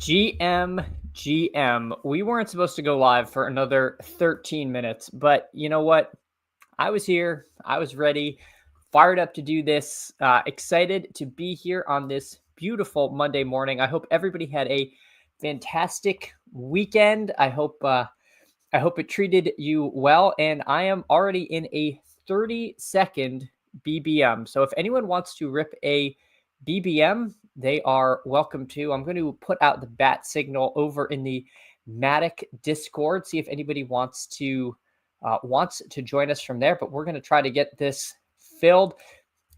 GM. We weren't supposed to go live for another 13 minutes, but you know what? I was here. I was ready, fired up to do this. Excited to be here on this beautiful Monday morning. I hope everybody had a fantastic weekend. I hope it treated you well, and I am already in a 30-second BBM. So if anyone wants to rip a BBM, they are welcome to. I'm going to put out the bat signal over in the Matic Discord, see if anybody wants to join us from there. But we're going to try to get this filled.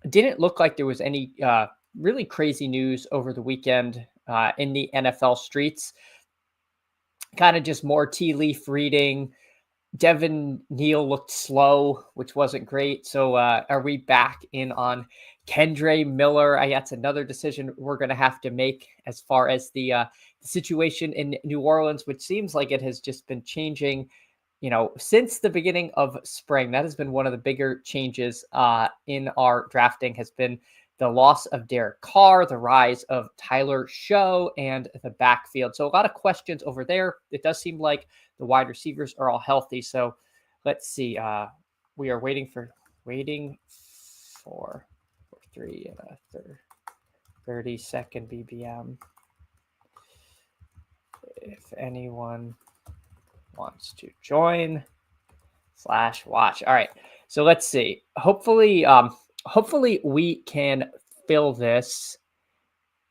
Didn't look like there was any really crazy news over the weekend in the NFL streets. Kind of just more tea leaf reading. Devin Neal looked slow, which wasn't great. So are we back in on Kendre Miller? That's another decision we're going to have to make as far as the situation in New Orleans, which seems like it has just been changing, since the beginning of spring. That has been one of the bigger changes in our drafting, has been the loss of Derek Carr, the rise of Tyler Show, and the backfield. So a lot of questions over there. It does seem like the wide receivers are all healthy. So let's see. We are waiting for 3 and a 30-second BBM. If anyone wants to join /watch. All right. So let's see. Hopefully we can fill this.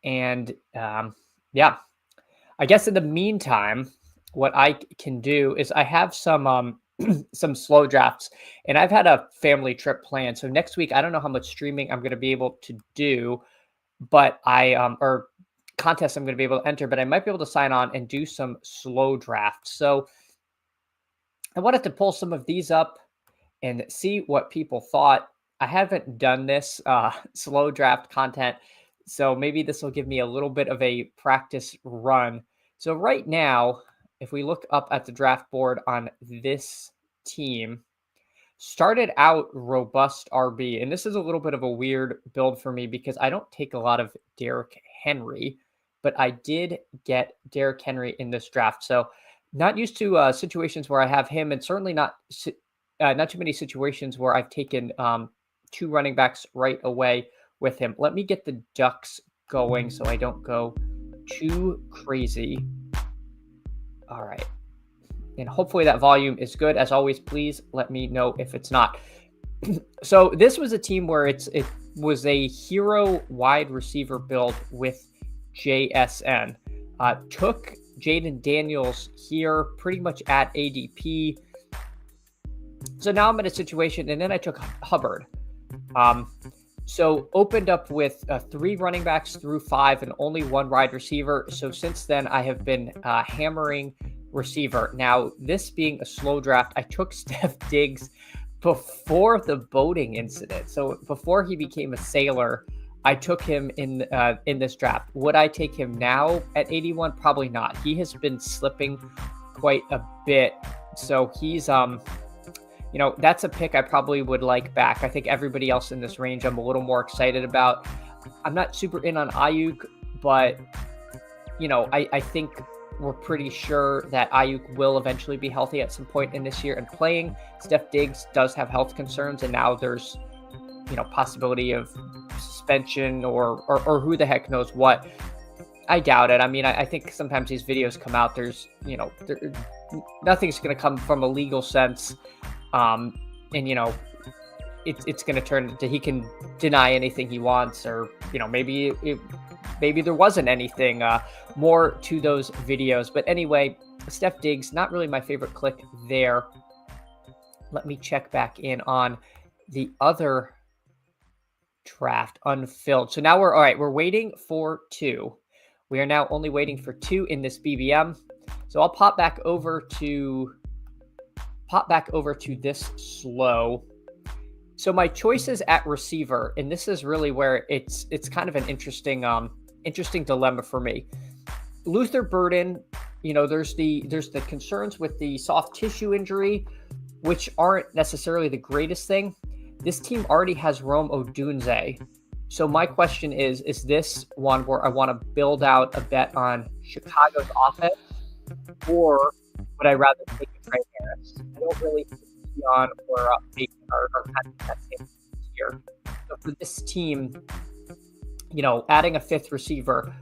And I guess in the meantime, what I can do is I have some slow drafts, and I've had a family trip planned. So next week, I don't know how much streaming I'm going to be able to do, but or contests I'm going to be able to enter, but I might be able to sign on and do some slow drafts. So I wanted to pull some of these up and see what people thought. I haven't done this slow draft content, so maybe this will give me a little bit of a practice run. So right now, if we look up at the draft board on this team, started out robust RB, and this is a little bit of a weird build for me because I don't take a lot of Derrick Henry, but I did get Derrick Henry in this draft. So not used to situations where I have him, and certainly not too many situations where I've taken two running backs right away with him. Let me get the ducks going so I don't go too crazy. All right. And hopefully that volume is good. As always, please let me know if it's not. So this was a team where it was a hero wide receiver build with JSN. Took Jaden Daniels here pretty much at ADP. So now I'm in a situation, and then I took Hubbard. So opened up with 3 running backs through 5 and only 1 wide receiver. So since then, I have been hammering receiver. Now, this being a slow draft, I took Steph Diggs before the boating incident. So before he became a sailor, I took him in this draft. Would I take him now at 81? Probably not. He has been slipping quite a bit. So he's that's a pick I probably would like back. I think everybody else in this range I'm a little more excited about. I'm not super in on Ayuk, but, I think we're pretty sure that Ayuk will eventually be healthy at some point in this year and playing. Steph Diggs does have health concerns, and now there's, possibility of suspension or who the heck knows what. I doubt it. I mean, I think sometimes these videos come out, there's, nothing's going to come from a legal sense. It's going to turn into he can deny anything he wants, or maybe there wasn't anything more to those videos. But anyway, Steph Diggs, not really my favorite click there. Let me check back in on the other draft unfilled. So now we're waiting for 2. We are now only waiting for 2 in this BBM. So I'll pop back over to this slow. So my choices at receiver, and this is really where it's kind of an interesting dilemma for me. Luther Burden, there's the concerns with the soft tissue injury, which aren't necessarily the greatest thing. This team already has Rome Odunze. So my question is this one where I want to build out a bet on Chicago's offense, or would I rather take a Trey Harris? I don't really think Dion or Mason are kind of that same here. So for this team, adding a fifth receiver,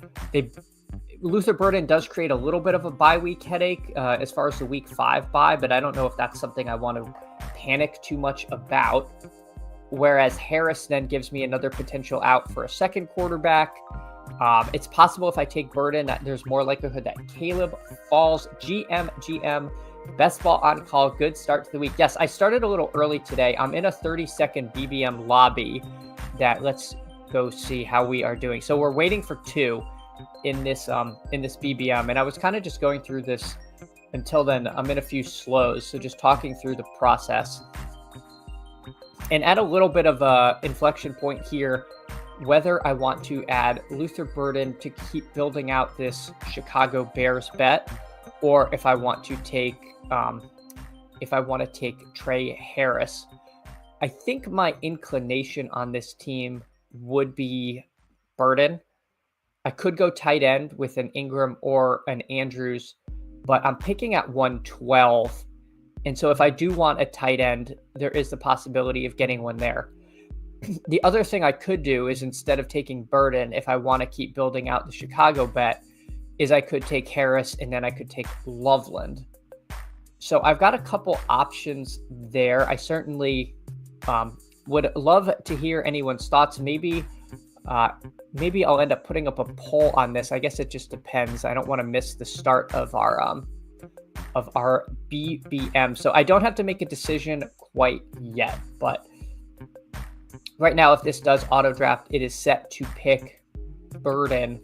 Luther Burden does create a little bit of a bye week headache as far as the week 5 bye, but I don't know if that's something I want to panic too much about. Whereas Harris then gives me another potential out for a second quarterback. It's possible if I take Burden that there's more likelihood that Caleb falls. GM, best ball on call, good start to the week. Yes, I started a little early today. I'm in a 30-second BBM lobby that let's go see how we are doing. So we're waiting for 2 in this BBM, and I was kind of just going through this until then. I'm in a few slows, so just talking through the process. And at a little bit of a inflection point here, whether I want to add Luther Burden to keep building out this Chicago Bears bet, or if I want to take Trey Harris. I think my inclination on this team would be Burden. I could go tight end with an Ingram or an Andrews, but I'm picking at 112. And so if I do want a tight end, there is the possibility of getting one there. The other thing I could do is, instead of taking Burden, if I want to keep building out the Chicago bet, is I could take Harris and then I could take Loveland. So I've got a couple options there. I certainly would love to hear anyone's thoughts. Maybe I'll end up putting up a poll on this. I guess it just depends. I don't want to miss the start of our BBM. So I don't have to make a decision quite yet, but right now, if this does auto draft, it is set to pick Burden.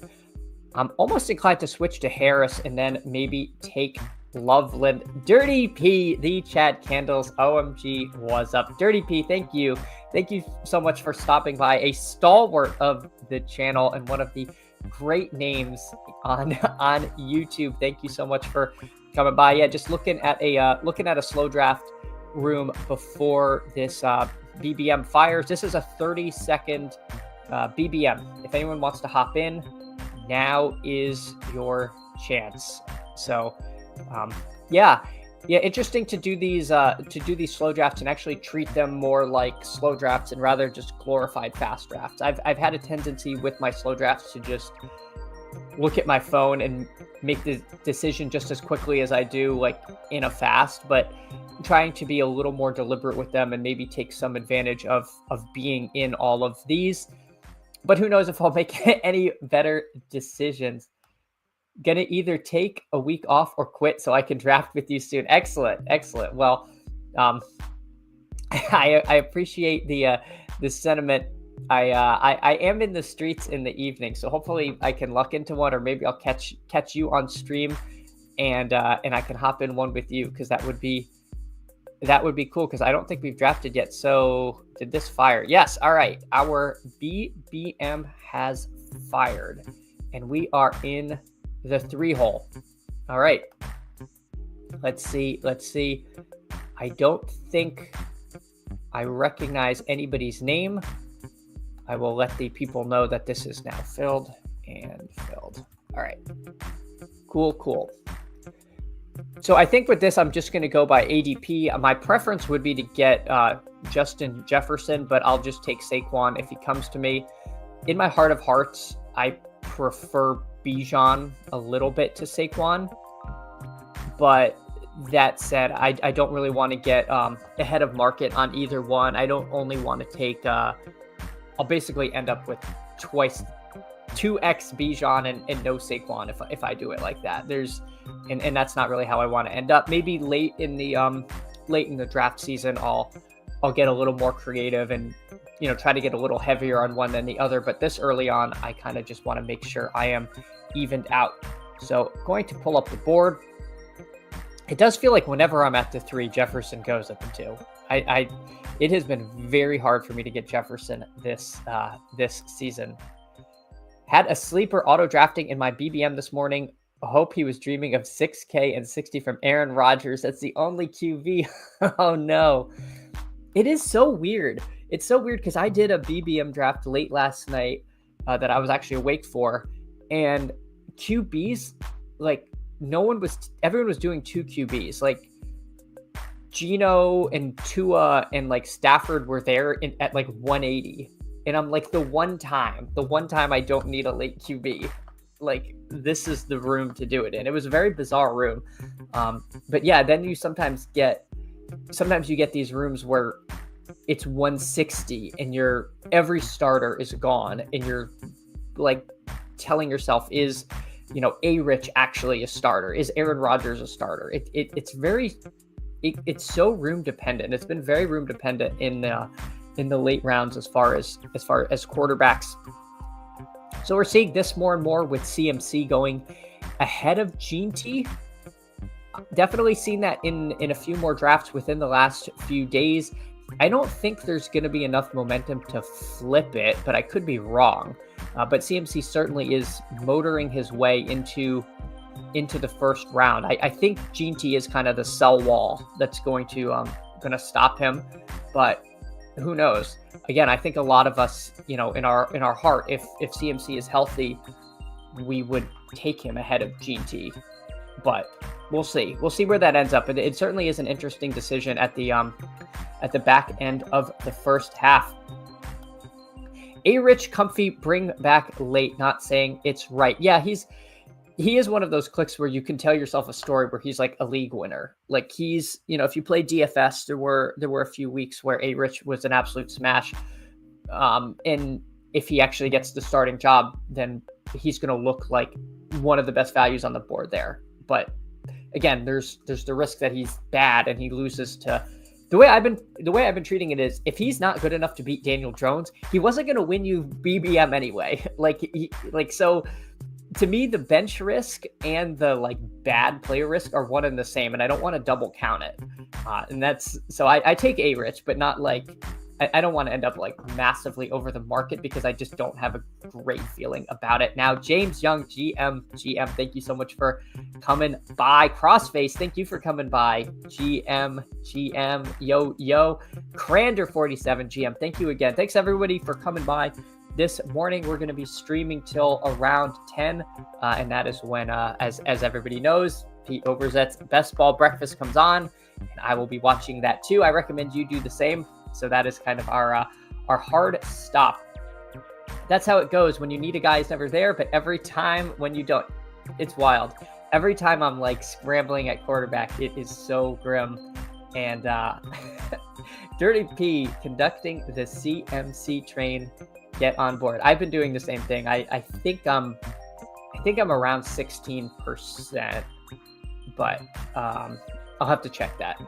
I'm almost inclined to switch to Harris and then maybe take Loveland. Dirty P, the Chad Candles, OMG, was up. Dirty P, thank you. Thank you so much for stopping by. A stalwart of the channel and one of the great names on YouTube. Thank you so much for coming by. Yeah, just looking at a slow draft room before this BBM fires. This is a 30-second BBM. If anyone wants to hop in, now is your chance. So interesting to do these slow drafts and actually treat them more like slow drafts and rather just glorified fast drafts. I've had a tendency with my slow drafts to just look at my phone and make the decision just as quickly as I do like in a fast, but trying to be a little more deliberate with them and maybe take some advantage of being in all of these. But who knows if I'll make any better decisions. Gonna either take a week off or quit so I can draft with you soon. Excellent. Well, I appreciate the sentiment. I am in the streets in the evening, so hopefully I can luck into one, or maybe I'll catch you on stream, and I can hop in one with you, because that would be cool, because I don't think we've drafted yet. So did this fire? Yes. All right. Our BBM has fired, and we are in the 3-hole. All right. Let's see. I don't think I recognize anybody's name. I will let the people know that this is now filled and filled. All right. Cool. So I think with this, I'm just going to go by ADP. My preference would be to get Justin Jefferson, but I'll just take Saquon if he comes to me. In my heart of hearts, I prefer Bijan a little bit to Saquon. But that said, I don't really want to get ahead of market on either one. I don't only want to take... I'll basically end up with 2x Bijan and no Saquon if I do it like that. And that's not really how I want to end up. Maybe late in the draft season, I'll get a little more creative and try to get a little heavier on one than the other. But this early on, I kind of just want to make sure I am evened out. So going to pull up the board. It does feel like whenever I'm at the 3, Jefferson goes at the 2. It has been very hard for me to get Jefferson this season. Had a sleeper auto drafting in my BBM this morning. I hope he was dreaming of 6K and 60 from Aaron Rodgers. That's the only QB. Oh no. It is so weird. it's so weird because I did a BBM draft late last night that I was actually awake for, and QBs, like everyone was doing 2 QBs. Like Gino and Tua and like Stafford were there at like 180. And I'm like, the one time I don't need a late QB, like this is the room to do it in. It was a very bizarre room. But yeah, then you sometimes you get these rooms where it's 160 and every starter is gone and you're like telling yourself, is, A-Rich actually a starter? Is Aaron Rodgers a starter? It's so room dependent. It's been very room dependent in the late rounds as far as quarterbacks. So we're seeing this more and more with CMC going ahead of Gene T. Definitely seen that in a few more drafts within the last few days. I don't think there's going to be enough momentum to flip it, but I could be wrong. But CMC certainly is motoring his way into the first round. I think Gene T is kind of the sell wall that's going to stop him, but who knows? Again, I think a lot of us, in our heart, if CMC is healthy, we would take him ahead of Gene T. But we'll see. We'll see where that ends up. It certainly is an interesting decision at the back end of the first half. A-Rich Comfy, bring back late, not saying it's right. Yeah, he is one of those clicks where you can tell yourself a story where he's like a league winner. Like he's, if you play DFS, there were a few weeks where A-Rich was an absolute smash. And if he actually gets the starting job, then he's going to look like one of the best values on the board there. But again, there's the risk that he's bad and he loses to. The way I've been treating it is, if he's not good enough to beat Daniel Jones, he wasn't going to win you BBM anyway. So to me, the bench risk and the like bad player risk are one and the same, and I don't want to double count it. And that's so I take A-Rich, but not like I don't want to end up like massively over the market because I just don't have a great feeling about it. Now, James Young, GM, thank you so much for coming by. Crossface, thank you for coming by. GM, yo. Crander 47, GM, thank you again. Thanks everybody for coming by. This morning, we're going to be streaming till around 10, and that is when, as everybody knows, Pete Overzet's Best Ball Breakfast comes on, and I will be watching that too. I recommend you do the same. So that is kind of our hard stop. That's how it goes when you need a guy who's never there, but every time when you don't, it's wild. Every time I'm like scrambling at quarterback, it is so grim. And Dirty P conducting the CMC train. Get on board. I've been doing the same thing. I think I'm around 16%, but I'll have to check that.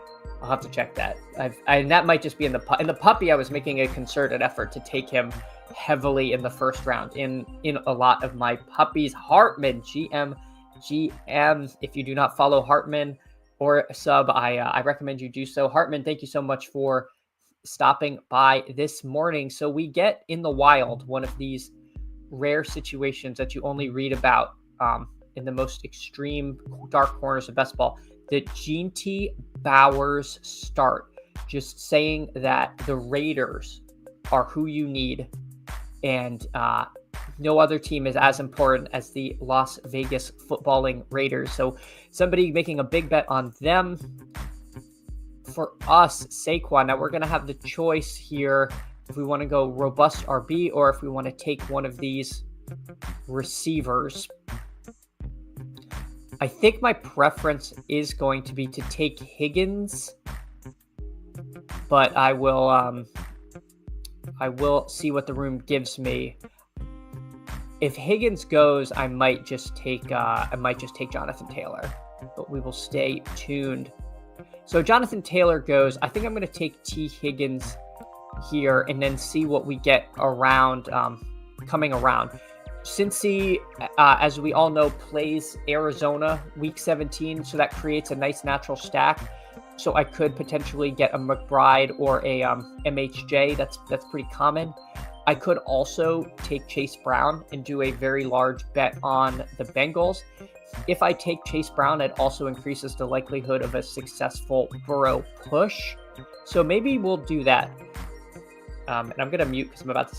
And that might just be in the puppy. I was making a concerted effort to take him heavily in the first round in a lot of my puppies. Hartman, GM. If you do not follow Hartman or sub, I recommend you do so. Hartman, thank you so much for stopping by this morning. So we get in the wild one of these rare situations that you only read about in the most extreme dark corners of best ball. The Gene T. Bowers start, just saying that the Raiders are who you need, and no other team is as important as the Las Vegas footballing Raiders. So somebody making a big bet on them. For us, Saquon. Now we're going to have the choice here if we want to go robust RB or if we want to take one of these receivers. I think my preference is going to be to take Higgins, but I will see what the room gives me. If Higgins goes, I might just take Jonathan Taylor, but we will stay tuned. So Jonathan Taylor goes. I think I'm going to take T. Higgins here and then see what we get around coming around. Cincy, as we all know, plays Arizona week 17, so that creates a nice natural stack. So I could potentially get a McBride or a MHJ. That's pretty common. I could also take Chase Brown and do a very large bet on the Bengals. If I take Chase Brown, it also increases the likelihood of a successful Burrow push. So maybe we'll do that. And I'm going to mute because I'm about to...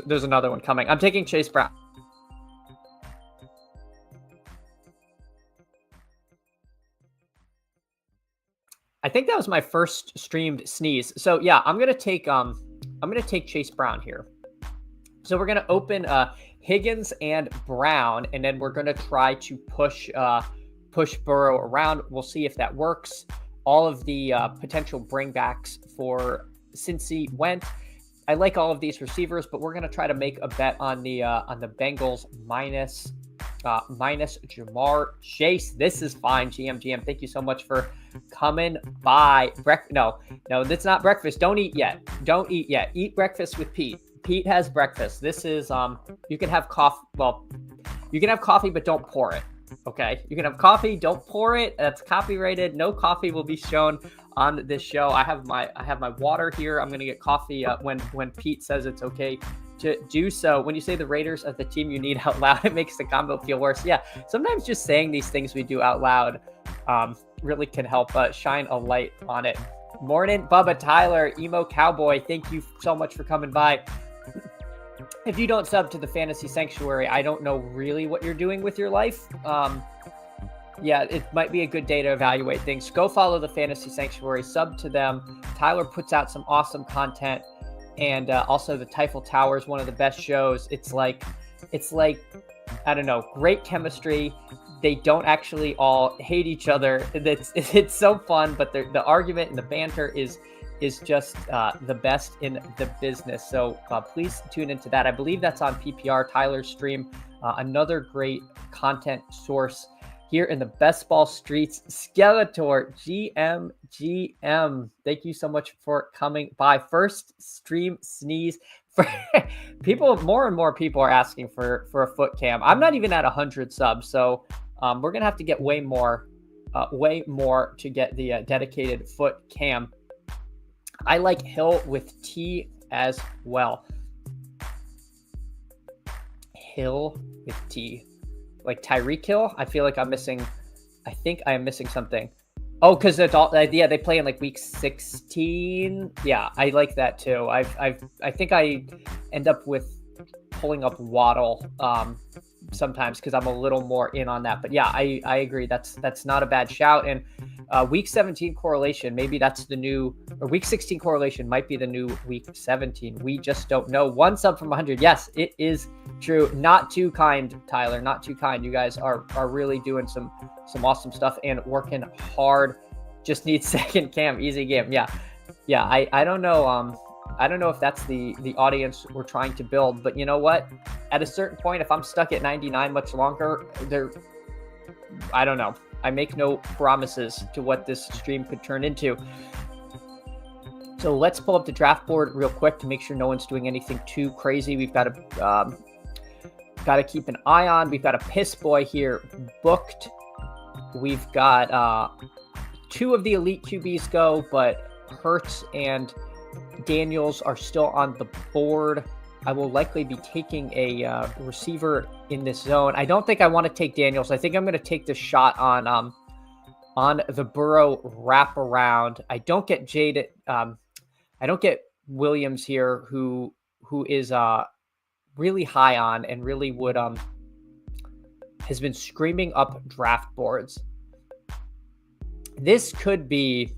There's another one coming. I'm taking Chase Brown. I think that was my first streamed sneeze. So yeah, I'm gonna take Chase Brown here. So we're gonna open Higgins and Brown, and then we're gonna try to push Burrow around. We'll see if that works. All of the potential bringbacks for Cincy went. I like all of these receivers, but we're gonna try to make a bet on the Bengals minus Jamar Chase. This is fine. GM, thank you so much for coming by. No, that's not breakfast. Don't eat yet. Eat breakfast with Pete. Pete has breakfast. This is you can have coffee. Well, you can have coffee, but don't pour it. Okay, you can have coffee, don't pour it. That's copyrighted. No coffee will be shown on this show. I have my water here. I'm gonna get coffee when Pete says it's okay to do so. When you say the Raiders as the team you need out loud, it makes the combo feel worse. Yeah, sometimes just saying these things we do out loud really can help shine a light on it. Morning, Bubba, Tyler, Emo Cowboy, thank you so much for coming by. If you don't sub to the Fantasy Sanctuary, I don't know really what you're doing with your life. Yeah, it might be a good day to evaluate things. Go follow the Fantasy Sanctuary, sub to them. Tyler puts out some awesome content. And also the Typhel Tower is one of the best shows. It's like, I don't know, great chemistry. They don't actually all hate each other. It's so fun, but the argument and the banter is just the best in the business. So please tune into that. I believe that's on PPR, Tyler's stream. Another great content source here in the best ball streets. Skeletor, GM. Thank you so much for coming by. First stream sneeze. For people, more and more people are asking for a foot cam. I'm not even at 100 subs, so we're gonna have to get way more to get the dedicated foot cam. I like Hill with T as well. Hill with T. Like Tyreek Hill? I feel like I think I am missing something. Oh, because they play in like week 16. Yeah, I like that too. I think I end up with pulling up Waddle sometimes because I'm a little more in on that. But yeah, I agree. That's not a bad shout. And week 17 correlation, maybe that's the new, or week 16 correlation might be the new week 17. We just don't know. One sub from 100. Yes, it is true. Not too kind, Tyler. Not too kind. You guys are really doing some awesome stuff and working hard. Just need second cam. Easy game. Yeah. I don't know. I don't know if that's the audience we're trying to build, but you know what? At a certain point, if I'm stuck at 99 much longer, I don't know. I make no promises to what this stream could turn into. So let's pull up the draft board real quick to make sure no one's doing anything too crazy. We've got to keep an eye on. We've got a piss boy here booked. We've got 2 of the elite QBs go, but Hurts and Daniels are still on the board. I will likely be taking a receiver in this zone. I don't think I want to take Daniels. I think I'm going to take the shot on the Burrow wraparound. I don't get Jade. I don't get Williams here, who is really high on and really would has been screaming up draft boards. This could be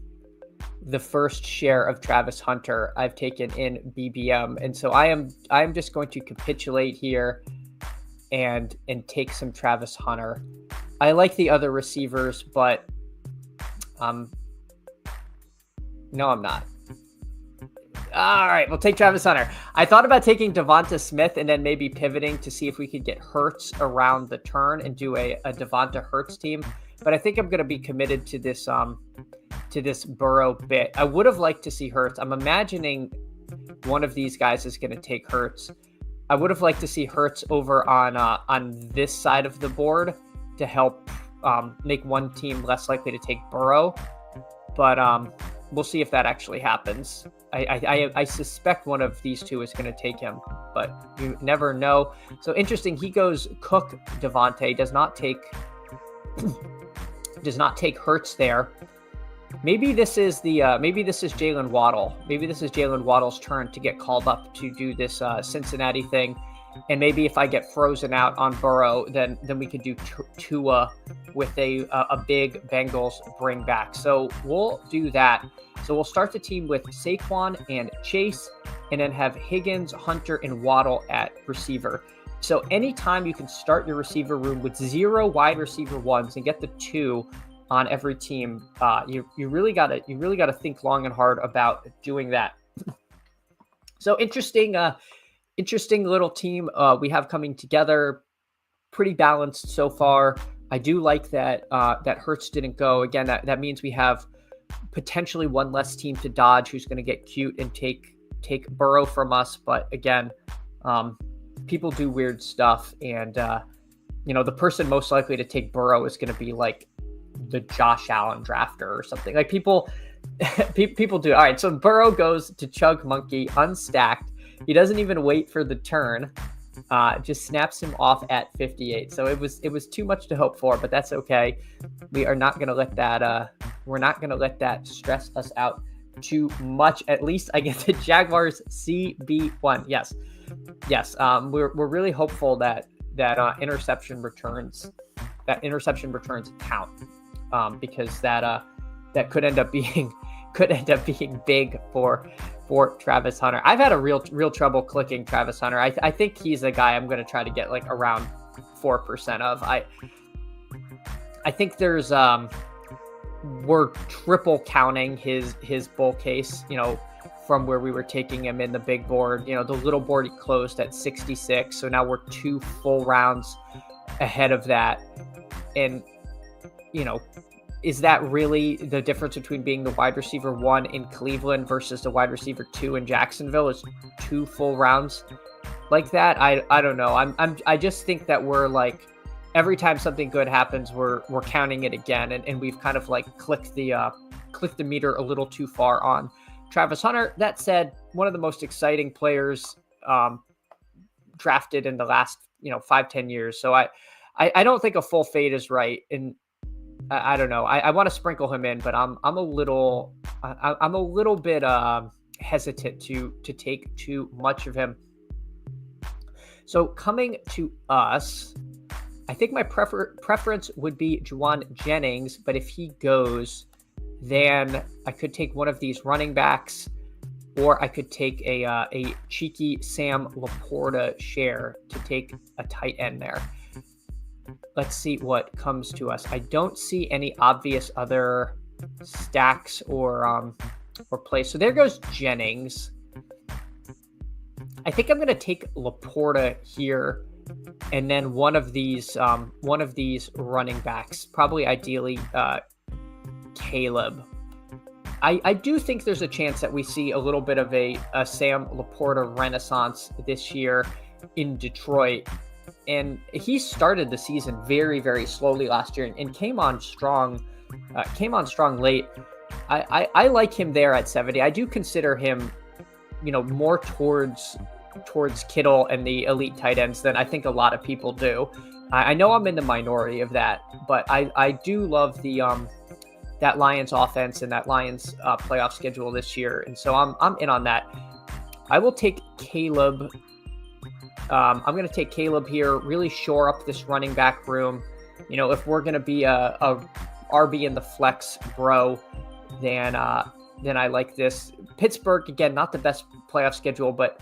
the first share of Travis Hunter I've taken in BBM. And so I am just going to capitulate here and take some Travis Hunter. I like the other receivers, but no, I'm not. All right, we'll take Travis Hunter. I thought about taking Devonta Smith and then maybe pivoting to see if we could get Hurts around the turn and do a Devonta Hurts team. But I think I'm going to be committed to this Burrow bit. I would have liked to see Hurts. I'm imagining one of these guys is going to take Hurts. I would have liked to see Hurts over on this side of the board to help make one team less likely to take Burrow. But we'll see if that actually happens. I suspect one of these two is going to take him, but you never know. So interesting. He goes Cook, Devontae, does not take Hurts there. maybe this is Jalen Waddle. Maybe this is Jalen Waddle's turn to get called up to do this Cincinnati thing. And maybe if I get frozen out on Burrow, then we could do Tua with a big Bengals bring back. So we'll do that. So we'll start the team with Saquon and Chase, and then have Higgins, Hunter, and Waddle at receiver. So anytime you can start your receiver room with 0 wide receiver ones and get the 2 on every team, you really gotta think long and hard about doing that. So interesting little team we have coming together. Pretty balanced so far. I do like that that Hurts didn't go. Again, that means we have potentially one less team to dodge who's going to get cute and take Burrow from us. But again, people do weird stuff, and the person most likely to take Burrow is going to be like the Josh Allen drafter or something. Like people do. All right, so Burrow goes to Chug Monkey unstacked. He doesn't even wait for the turn. Just snaps him off at 58. So it was too much to hope for, but that's okay. We are not going to let that. We're not going to let that stress us out too much. At least I get the Jaguars CB1. Yes. We're really hopeful that interception returns count, because that could end up being big for Travis Hunter. I've had a real trouble clicking Travis Hunter. I think he's a guy I'm going to try to get like around 4% of. I think there's we're triple counting his bull case, from where we were taking him in the big board. The little board he closed at 66. So now we're 2 full rounds ahead of that. And, is that really the difference between being the wide receiver 1 in Cleveland versus the wide receiver 2 in Jacksonville? Is 2 full rounds like that? I don't know. I just think that we're like, every time something good happens, we're counting it again, and we've kind of like clicked the meter a little too far on Travis Hunter. That said, one of the most exciting players drafted in the last 5-10 years. So I don't think a full fade is right, and I don't know. I want to sprinkle him in, but I'm a little bit hesitant to take too much of him. So coming to us, I think my preference would be Juwan Jennings, but if he goes, then I could take one of these running backs, or I could take a cheeky Sam Laporta share to take a tight end there. Let's see what comes to us. I don't see any obvious other stacks or plays. So there goes Jennings. I think I'm going to take Laporta here, and then one of these running backs, probably ideally Caleb. I do think there's a chance that we see a little bit of a Sam Laporta renaissance this year in Detroit. And he started the season very, very slowly last year and came on strong late. I like him there at 70. I do consider him, more towards Kittle and the elite tight ends than I think a lot of people do. I know I'm in the minority of that, but I do love the that Lions offense and that Lions playoff schedule this year, and so I'm in on that. I will take Caleb. I'm going to take Caleb here, really shore up this running back room. If we're going to be a RB in the flex, bro, then I like this. Pittsburgh, again, not the best playoff schedule, but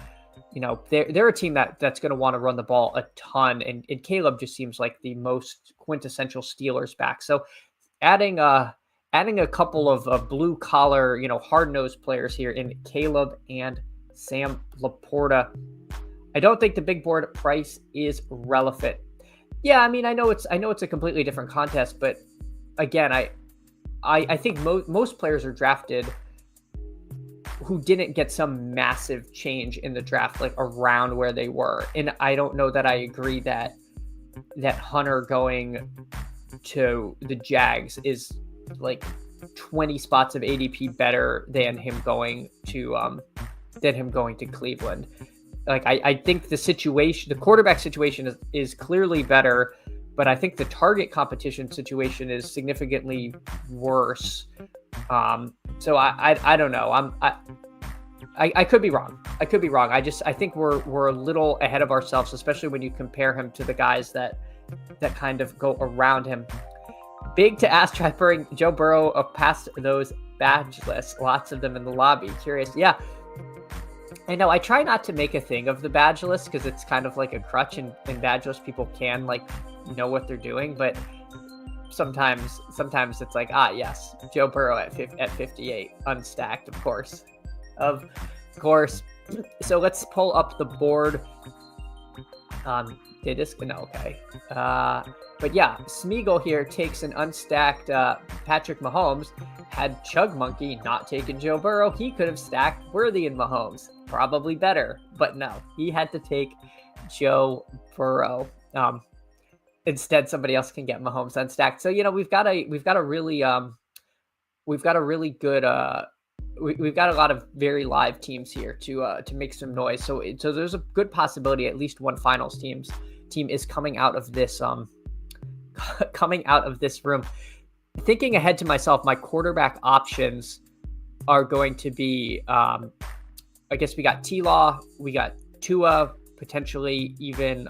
they're a team that's going to want to run the ball a ton, and Caleb just seems like the most quintessential Steelers back. So adding a couple of blue collar, hard-nosed players here in Caleb and Sam Laporta. I don't think the big board price is relevant. Yeah, I mean, I know it's a completely different contest, but again, I think most players are drafted who didn't get some massive change in the draft, like around where they were. And I don't know that I agree that Hunter going to the Jags is like 20 spots of ADP better than him going to Cleveland. Like I think the quarterback situation is clearly better, but I think the target competition situation is significantly worse So I don't know. I could be wrong. I could be wrong. I think we're a little ahead of ourselves, especially when you compare him to the guys that kind of go around him. Big to ask Joe Burrow past those badge lists. Lots of them in the lobby. Curious. Yeah. I know I try not to make a thing of the badge list because it's kind of like a crutch, and in badge lists people can like know what they're doing, but sometimes it's like, yes, Joe Burrow at 58, unstacked, of course. So let's pull up the board. Did this? No, okay. But yeah, Smeagol here takes an unstacked Patrick Mahomes. Had Chug Monkey not taken Joe Burrow, he could have stacked Worthy and Mahomes. Probably better, but no, he had to take Joe Burrow. Instead, somebody else can get Mahomes unstacked. So we've got a really good we've got a lot of very live teams here to make some noise. So there's a good possibility at least one finals team is coming out of this room. Thinking ahead to myself, my quarterback options are going to be I guess we got T-Law, we got Tua, potentially even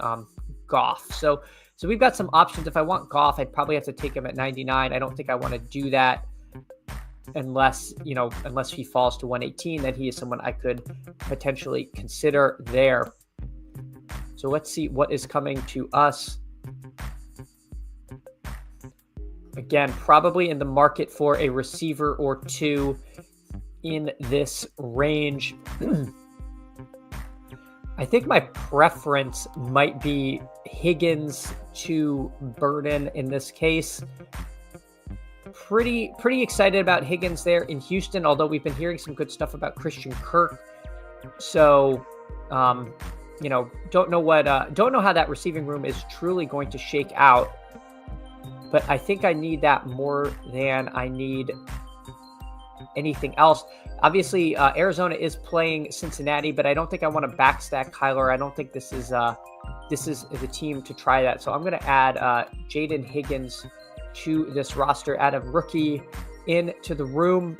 Goff. So we've got some options. If I want Goff, I'd probably have to take him at 99. I don't think I want to do that unless he falls to 118, then he is someone I could potentially consider there. So let's see what is coming to us. Again, probably in the market for a receiver or two in this range. I think my preference might be Higgins to Burden in this case. Pretty excited about Higgins there in Houston, although we've been hearing some good stuff about Christian Kirk. So, don't know how that receiving room is truly going to shake out. But I think I need that more than I need anything else. Obviously, Arizona is playing Cincinnati, but I don't think I want to backstack Kyler. I don't think this is the team to try that. So I'm going to add Jaden Higgins to this roster, add a rookie into the room,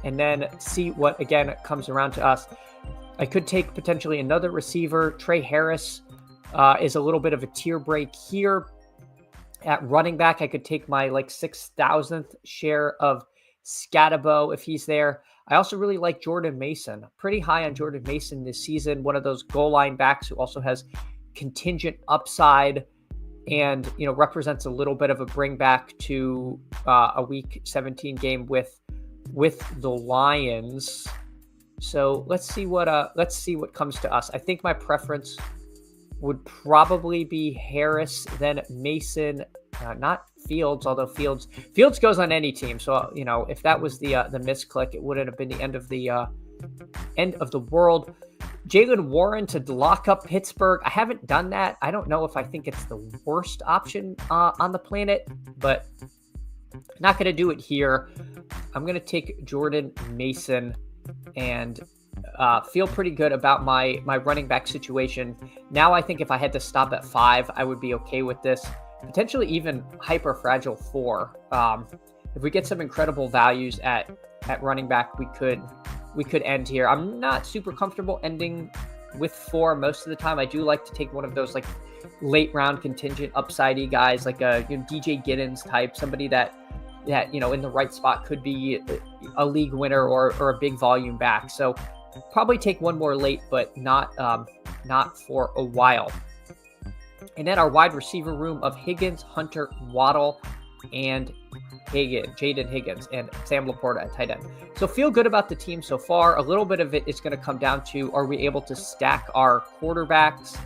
and then see what, again, comes around to us. I could take potentially another receiver. Trey Harris is a little bit of a tier break here. At running back, I could take my 6,000th share of Scatabo if he's there. I also really like Jordan Mason. Pretty high on Jordan Mason this season. One of those goal line backs who also has contingent upside and represents a little bit of a bring back to a Week 17 game with the Lions. So let's see what comes to us. I think my preference would probably be Harris, then Mason, not Fields, although Fields goes on any team. So if that was the misclick, it wouldn't have been the end of the world. Jaylen Warren to lock up Pittsburgh. I haven't done that. I don't know if I think it's the worst option on the planet, but not going to do it here. I'm going to take Jordan Mason and feel pretty good about my running back situation. Now I think if I had to stop at 5, I would be okay with this. Potentially even hyper fragile 4. If we get some incredible values at running back, we could end here. I'm not super comfortable ending with 4 most of the time. I do like to take one of those late round contingent upsidey guys, like a DJ Giddens type, somebody that in the right spot could be a league winner or a big volume back. So probably take one more late, but not for a while. And then our wide receiver room of Higgins, Hunter, Waddle, and Jaden Higgins, and Sam Laporta at tight end. So feel good about the team so far. A little bit of it is going to come down to, are we able to stack our quarterbacks?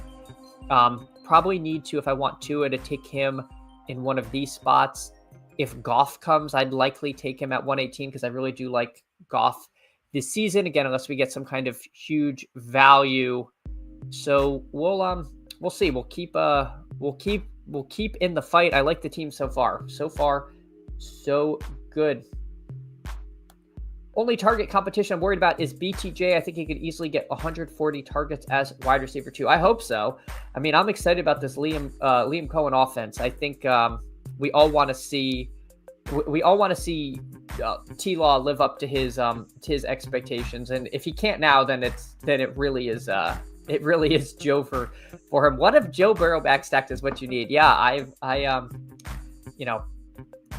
Probably need to, if I want Tua, to take him in one of these spots. If Goff comes, I'd likely take him at 118 because I really do like Goff this season. Again, unless we get some kind of huge value. So we'll see. We'll keep in the fight. I like the team so far. So far, so good. Only target competition I'm worried about is BTJ. I think he could easily get 140 targets as wide receiver 2. I hope so. I mean, I'm excited about this Liam Cohen offense. I think we all want to see we all want to see T-Law live up to his expectations, and if he can't now, then it really is Joe for him. What if Joe Burrow backstacked is what you need? Yeah,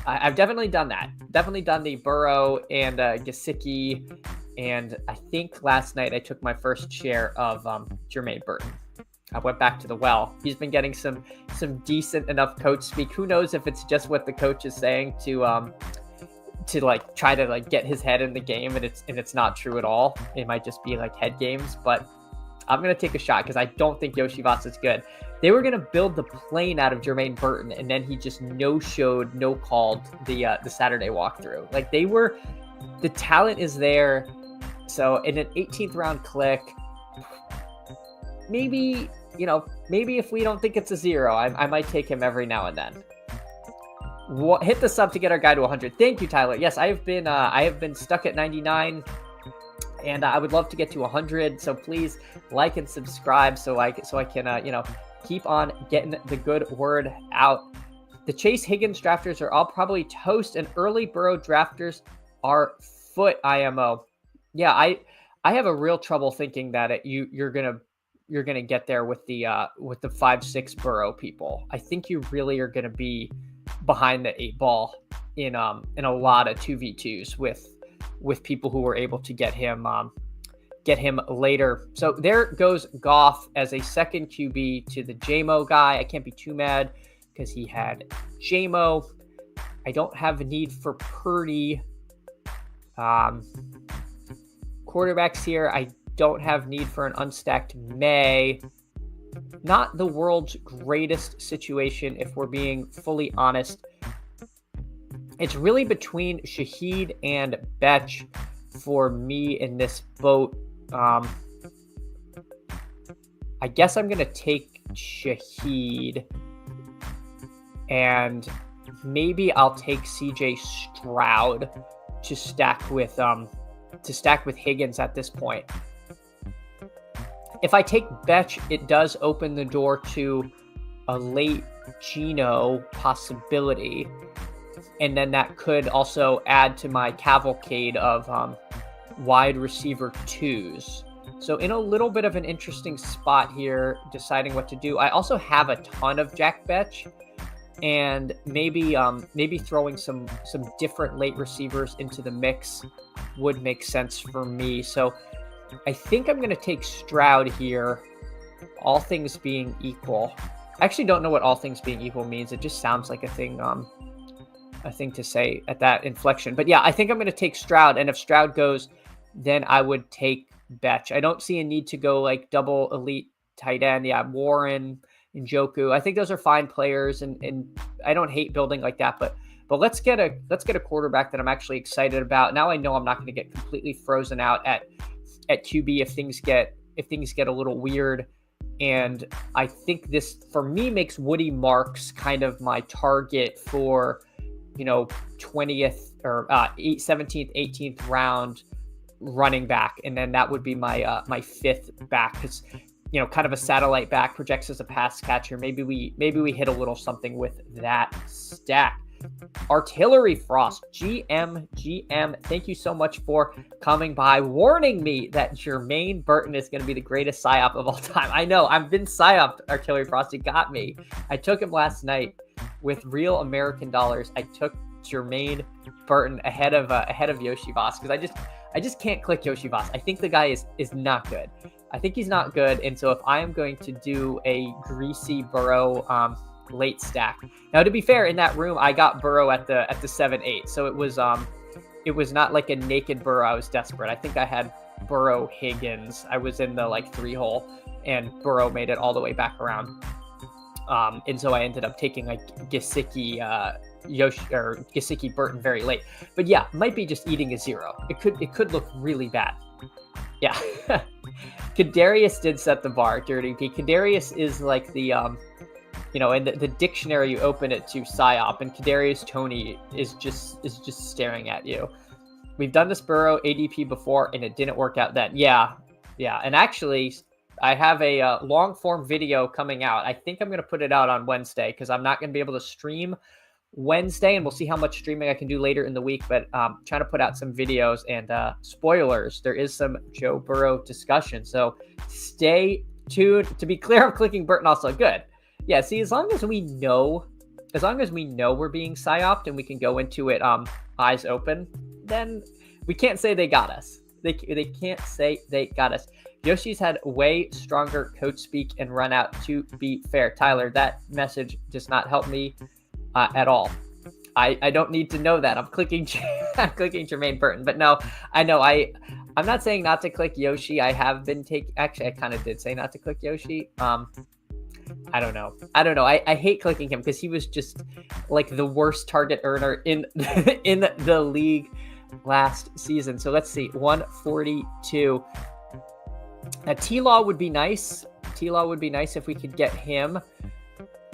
I've definitely done that. Definitely done the Burrow and Gesicki, and I think last night I took my first share of Jermaine Burton. I went back to the well. He's been getting some decent enough coach speak. Who knows if it's just what the coach is saying to like try to like get his head in the game, and it's not true at all. It might just be like head games, but I'm gonna take a shot because I don't think Yoshivasa is good. They were gonna build the plane out of Jermaine Burton, and then he just no-showed, no-called the Saturday walkthrough. Like the talent is there. So in an 18th round click, maybe if we don't think it's a 0, I might take him every now and then. Hit the sub to get our guy to 100. Thank you, Tyler. Yes, I have been stuck at 99, and I would love to get to 100. So please like and subscribe so I can keep on getting the good word out. The Chase Higgins drafters are all probably toast, and early Burrow drafters are foot IMO. Yeah, I have a real trouble thinking that you're gonna get there with the 5-6 Burrow people. I think you really are gonna be behind the 8 ball in a lot of 2v2s with people who were able to get him later. So there goes Goff as a second QB to the JMO guy. I can't be too mad because he had JMO. I don't have a need for Purdy. Quarterbacks here, I don't have need for an unstacked May. Not the world's greatest situation, if we're being fully honest. It's really between Shaheed and Betch for me in this boat. I guess I'm going to take Shaheed, and maybe I'll take CJ Stroud to stack with Higgins at this point. If I take Betch, it does open the door to a late Geno possibility, and then that could also add to my cavalcade of wide receiver 2s. So in a little bit of an interesting spot here, deciding what to do. I also have a ton of Jack Betch, and maybe throwing some different late receivers into the mix would make sense for me. So I think I'm going to take Stroud here, all things being equal. I actually don't know what all things being equal means. It just sounds like a thing to say at that inflection. But yeah, I think I'm going to take Stroud, and if Stroud goes, then I would take Betch. I don't see a need to go like double elite tight end. Yeah, Warren, Njoku. I think those are fine players, and I don't hate building like that, but let's get a quarterback that I'm actually excited about. Now I know I'm not going to get completely frozen out at QB if things get a little weird. And I think this for me makes Woody Marks kind of my target for 20th or 17th, 18th round running back, and then that would be my my 5th back, because kind of a satellite back, projects as a pass catcher. Maybe we hit a little something with that stack. Artillery Frost, GM, thank you so much for coming by, warning me that Jermaine Burton is going to be the greatest psyop of all time. I know, I've been psyoped, Artillery Frost. You got me. I took him last night with real American dollars. I took Jermaine Burton ahead of Yoshivas because I just can't click Yoshivas. I think the guy is not good. I think he's not good, and so if I am going to do a greasy Burrow late stack. Now, to be fair, in that room, I got Burrow at the 7-8, so it was not like a naked Burrow. I was desperate. I think I had Burrow Higgins. I was in the 3-hole, and Burrow made it all the way back around. And so I ended up taking Gesicki, Gesicki Burton very late. But yeah, might be just eating a 0. It could look really bad. Yeah. Kadarius did set the bar, Dirty P. Kadarius is like the in the dictionary, you open it to psyop, and Kadarius Toney is just staring at you. We've done this Burrow ADP before, and it didn't work out then. Yeah. And actually, I have a long form video coming out. I think I'm going to put it out on Wednesday because I'm not going to be able to stream Wednesday, and we'll see how much streaming I can do later in the week. But trying to put out some videos, and spoilers, there is some Joe Burrow discussion. So stay tuned. To be clear, I'm clicking Burton also. Good. Yeah, see, as long as we know we're being psyoped and we can go into it eyes open, then we can't say they got us. They can't say they got us. Yoshi's had way stronger coach speak and run out, to be fair. Tyler, that message does not help me at all. I don't need to know that. I'm clicking Jermaine Burton. But no, I know I'm not saying not to click Yoshi. I have been actually, I kind of did say not to click Yoshi. I don't know. I hate clicking him because he was just like the worst target earner in the league last season. So let's see, 142. T-Law would be nice. T-Law would be nice if we could get him.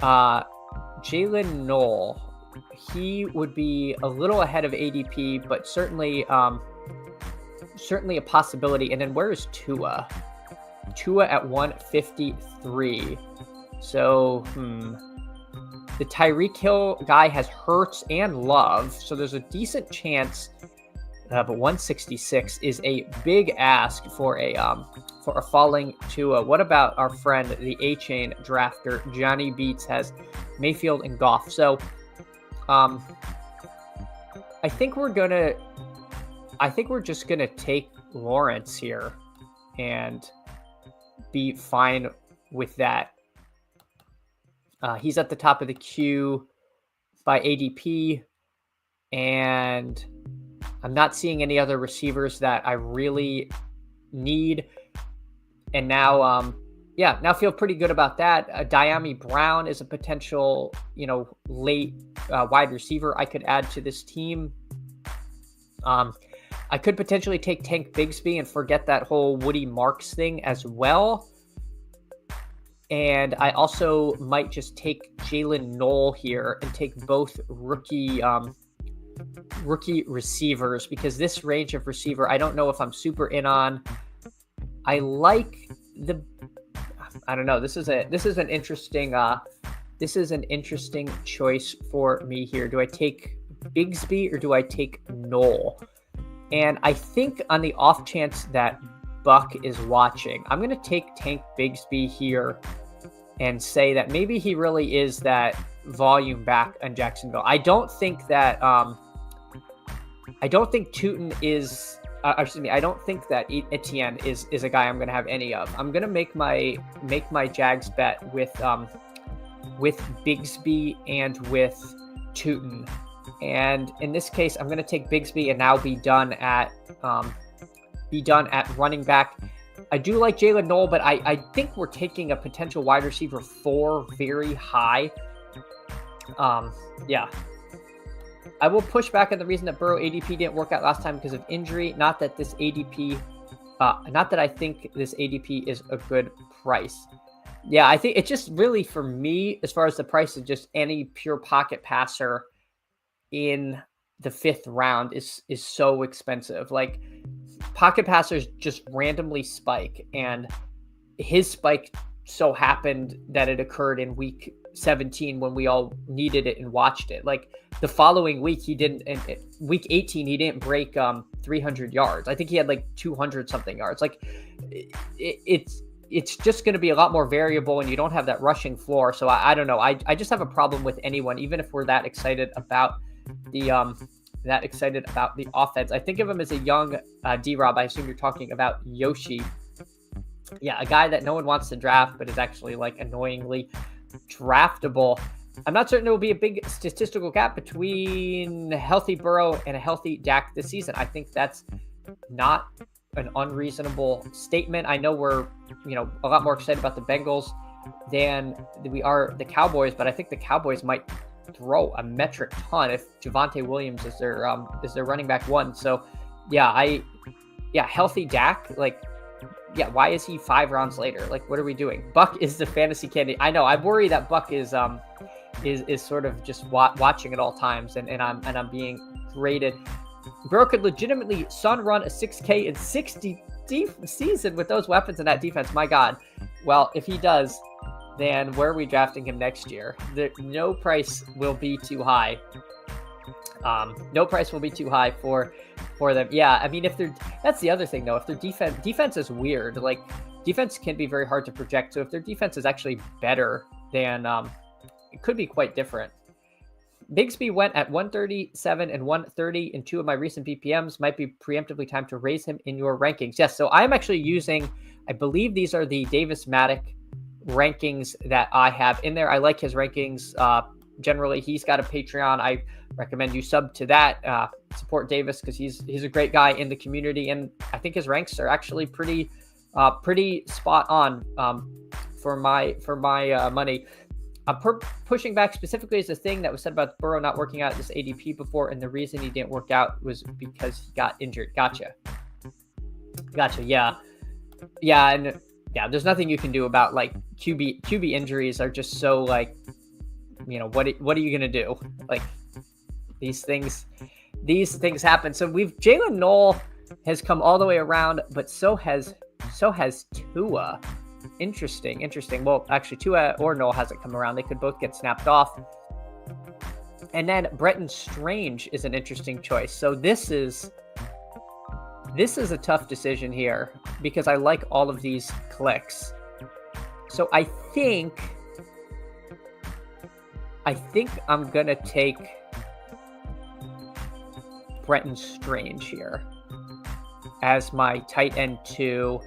Jalen Knoll, he would be a little ahead of ADP, but certainly a possibility. And then where is Tua? Tua at 153. So, the Tyreek Hill guy has Hurts and Love, so there's a decent chance. But 166 is a big ask for a falling Tua. What about our friend, the A-Chain drafter, Johnny Beats, has Mayfield and Goff. So, I think we're just gonna take Lawrence here and be fine with that. He's at the top of the queue by ADP, and I'm not seeing any other receivers that I really need. And now, now feel pretty good about that. Diami Brown is a potential, late wide receiver I could add to this team. I could potentially take Tank Bigsby and forget that whole Woody Marks thing as well. And I also might just take Jalen Knoll here and take both rookie receivers, because this range of receiver, I don't know if I'm super in on. I like I don't know. This is an interesting choice for me here. Do I take Bigsby or do I take Knoll? And I think on the off chance that Buck is watching, I'm going to take Tank Bigsby here and say that maybe he really is that volume back on Jacksonville. I don't think that Tootin is. I don't think that Etienne is a guy I'm going to have any of. I'm going to make my Jags bet with Bigsby and with Tootin. And in this case, I'm going to take Bigsby and now be done at running back. I do like Jalen Knoll, but I think we're taking a potential wide receiver 4 very high. I will push back on the reason that Burrow ADP didn't work out last time because of injury. Not that I think this ADP is a good price. Yeah, I think it's just really, for me, as far as the price of just any pure pocket passer in the 5th round is so expensive. Like, pocket passers just randomly spike, and his spike so happened that it occurred in week 17 when we all needed it and watched it. Like, the following week, week 18, he didn't break 300 yards. I think he had like 200 something yards. Like, it's just going to be a lot more variable, and you don't have that rushing floor. So I don't know. I just have a problem with anyone, even if we're that excited about the offense. I think of him as a young D-Rob. I assume you're talking about Yoshi. Yeah, a guy that no one wants to draft, but is actually like annoyingly draftable. I'm not certain there will be a big statistical gap between a healthy Burrow and a healthy Dak this season. I think that's not an unreasonable statement. I know we're, a lot more excited about the Bengals than we are the Cowboys, but I think the Cowboys might throw a metric ton if Javonte Williams is their running back 1. So healthy Dak, why is he 5 rounds later? Like, what are we doing? Buck is the fantasy candidate. I know. I worry that Buck is sort of just watching at all times, and I'm being graded. Burrow could legitimately run a 6K in 60 season with those weapons and that defense. My God. Well, if he does, than where are we drafting him next year. No price will be too high. No price will be too high for them. Yeah, I mean, that's the other thing though. If their defense is weird, like defense can be very hard to project. So if their defense is actually better, then it could be quite different. Bigsby went at 137 and 130 in 2 of my recent BPMs. Might be preemptively time to raise him in your rankings. Yes, so I'm actually using, I believe these are the Davis Maddock rankings that I have in there. I like his rankings. Generally, he's got a Patreon. I recommend you sub to that. Support Davis because he's a great guy in the community, and I think his ranks are actually pretty spot on for my money. Pushing back specifically is the thing that was said about Burrow not working out at this ADP before, and the reason he didn't work out was because he got injured. Gotcha. Yeah. And yeah, there's nothing you can do about like QB injuries are just so like, you know, what are you gonna do? Like these things happen. So Jalen Noel has come all the way around, but so has Tua. Interesting. Well, actually, Tua or Noel hasn't come around. They could both get snapped off. And then Bretton Strange is an interesting choice. So this is a tough decision here because I like all of these clicks. So I think I'm gonna take Bretton Strange here as my tight end 2.